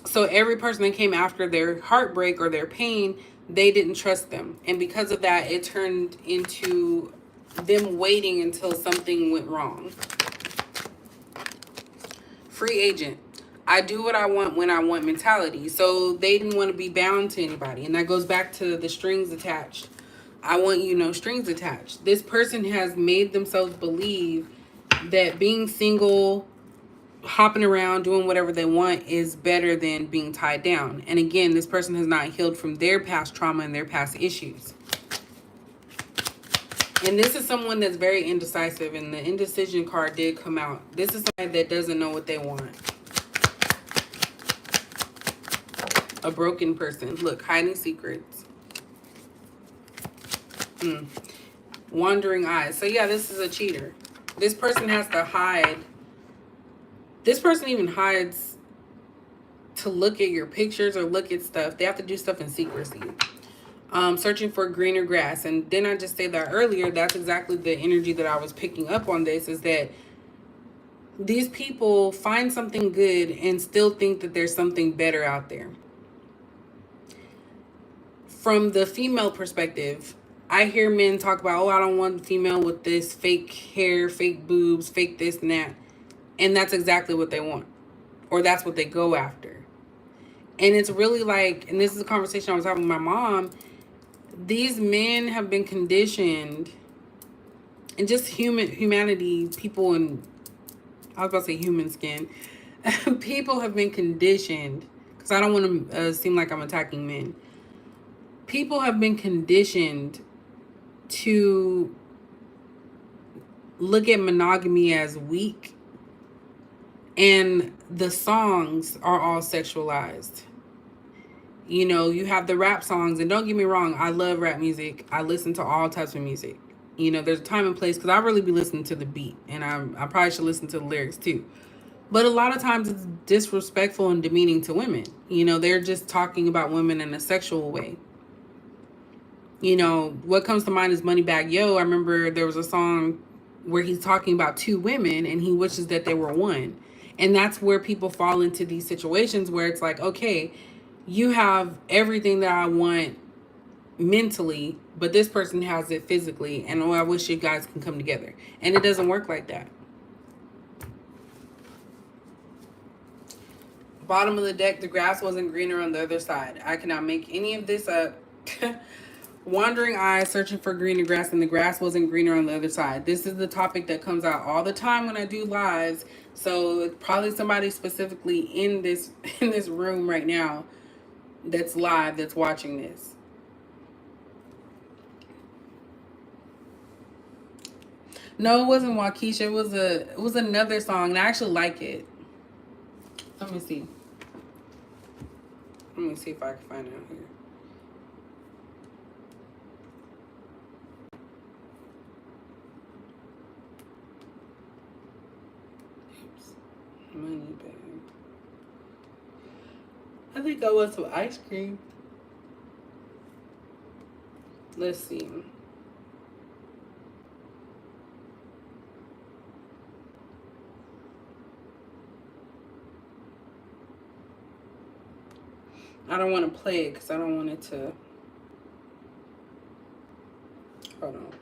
So every person that came after their heartbreak or their pain, they didn't trust them. And because of that, it turned into them waiting until something went wrong. Free agent. I do what I want when I want mentality. So they didn't want to be bound to anybody. And that goes back to the strings attached. I want no strings attached. This person has made themselves believe that being single, hopping around, doing whatever they want is better than being tied down. And again, this person has not healed from their past trauma and their past issues. And this is someone that's very indecisive, and the indecision card did come out. This is somebody that doesn't know what they want. A broken person. Look, hiding secrets. Wandering eyes. So yeah, this is a cheater. This person has to hide. This person even hides to look at your pictures or look at stuff. They have to do stuff in secrecy. Searching for greener grass. And didn't I just say that earlier? That's exactly the energy that I was picking up on this, is that these people find something good and still think that there's something better out there. From the female perspective, I hear men talk about, oh, I don't want a female with this fake hair, fake boobs, fake this and that. And that's exactly what they want. Or that's what they go after. And it's really like, and this is a conversation I was having with my mom, these men have been conditioned, and just humanity, people in, I was about to say human skin, people have been conditioned, because I don't want to seem like I'm attacking men. People have been conditioned to look at monogamy as weak, and the songs are all sexualized. You have the rap songs, and don't get me wrong, I love rap music. I listen to all types of music. There's a time and place, because I really be listening to the beat, and I probably should listen to the lyrics too. But a lot of times it's disrespectful and demeaning to women. They're just talking about women in a sexual way. What comes to mind is Moneybagg Yo. I remember there was a song where he's talking about two women, and he wishes that they were one. And that's where people fall into these situations where it's like, okay, you have everything that I want mentally, but this person has it physically, and I wish you guys can come together. And it doesn't work like that. Bottom of the deck, the grass wasn't greener on the other side. I cannot make any of this up. Wandering eyes, searching for greener grass, and the grass wasn't greener on the other side. This is the topic that comes out all the time when I do lives. So it's probably somebody specifically in this room right now that's live, that's watching this. No, it wasn't Waukesha. It was another song, and I actually like it. Let me see. Let me see if I can find it out here. Moneybagg. I think I want some ice cream. Let's see. I don't want to play it because I don't want it to. Hold on.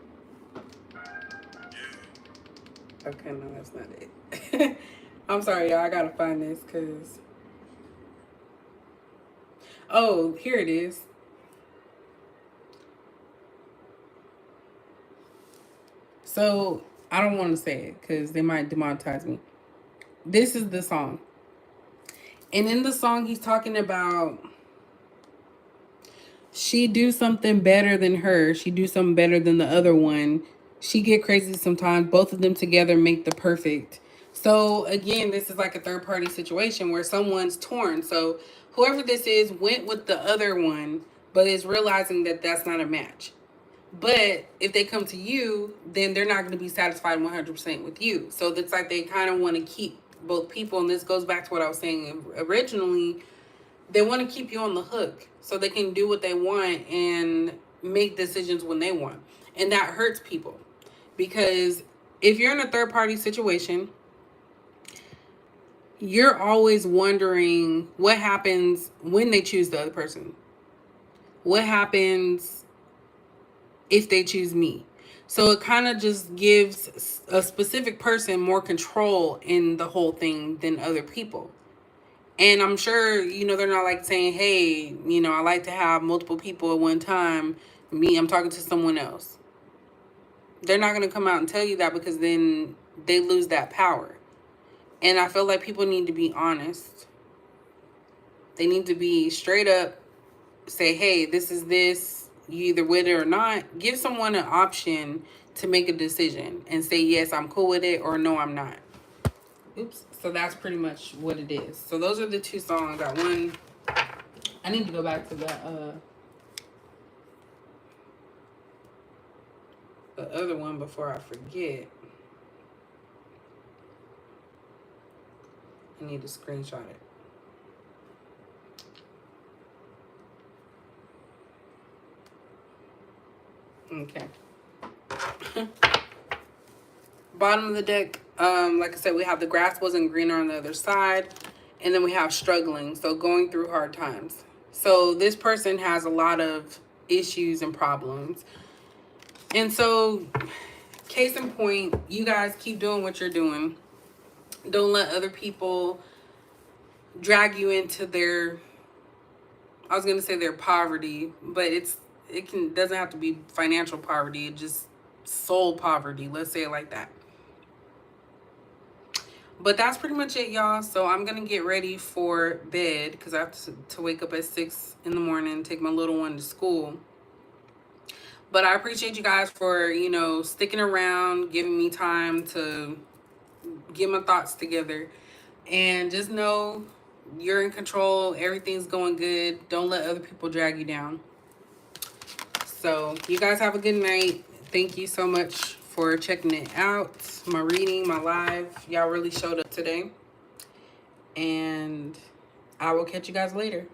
Okay, no, that's not it. I'm sorry, y'all. I gotta find this because. Oh, here it is. So I don't want to say it because they might demonetize me. This is the song. And in the song, he's talking about she do something better than her. She do something better than the other one. She get crazy sometimes. Both of them together make the perfect. So again, this is like a third party situation where someone's torn. So whoever this is went with the other one, but is realizing that that's not a match. But if they come to you, then they're not going to be satisfied 100% with you. So it's like they kind of want to keep both people. And this goes back to what I was saying originally. They want to keep you on the hook so they can do what they want and make decisions when they want. And that hurts people because if you're in a third party situation, you're always wondering what happens when they choose the other person. What happens if they choose me? So it kind of just gives a specific person more control in the whole thing than other people. And I'm sure, they're not like saying, hey, I like to have multiple people at one time. I'm talking to someone else. They're not going to come out and tell you that because then they lose that power. And I feel like people need to be honest. They need to be straight up, say, hey, this is this. You either with it or not. Give someone an option to make a decision and say, yes, I'm cool with it, or no, I'm not. Oops. So that's pretty much what it is. So those are the two songs. That one, I need to go back to the other one before I forget. I need to screenshot it. Okay. Bottom of the deck, like I said, we have the grass wasn't greener on the other side. And then we have struggling, so going through hard times. So this person has a lot of issues and problems. And so, case in point, you guys keep doing what you're doing. Don't let other people drag you into their, I was going to say their poverty, but doesn't have to be financial poverty. It just soul poverty. Let's say it like that. But that's pretty much it, y'all. So I'm going to get ready for bed because I have to wake up at 6 in the morning, take my little one to school. But I appreciate you guys for, sticking around, giving me time to get my thoughts together. And just know you're in control. Everything's going good. Don't let other people drag you down. So you guys have a good night. Thank you so much for checking it out. My reading, my live. Y'all really showed up today. And I will catch you guys later.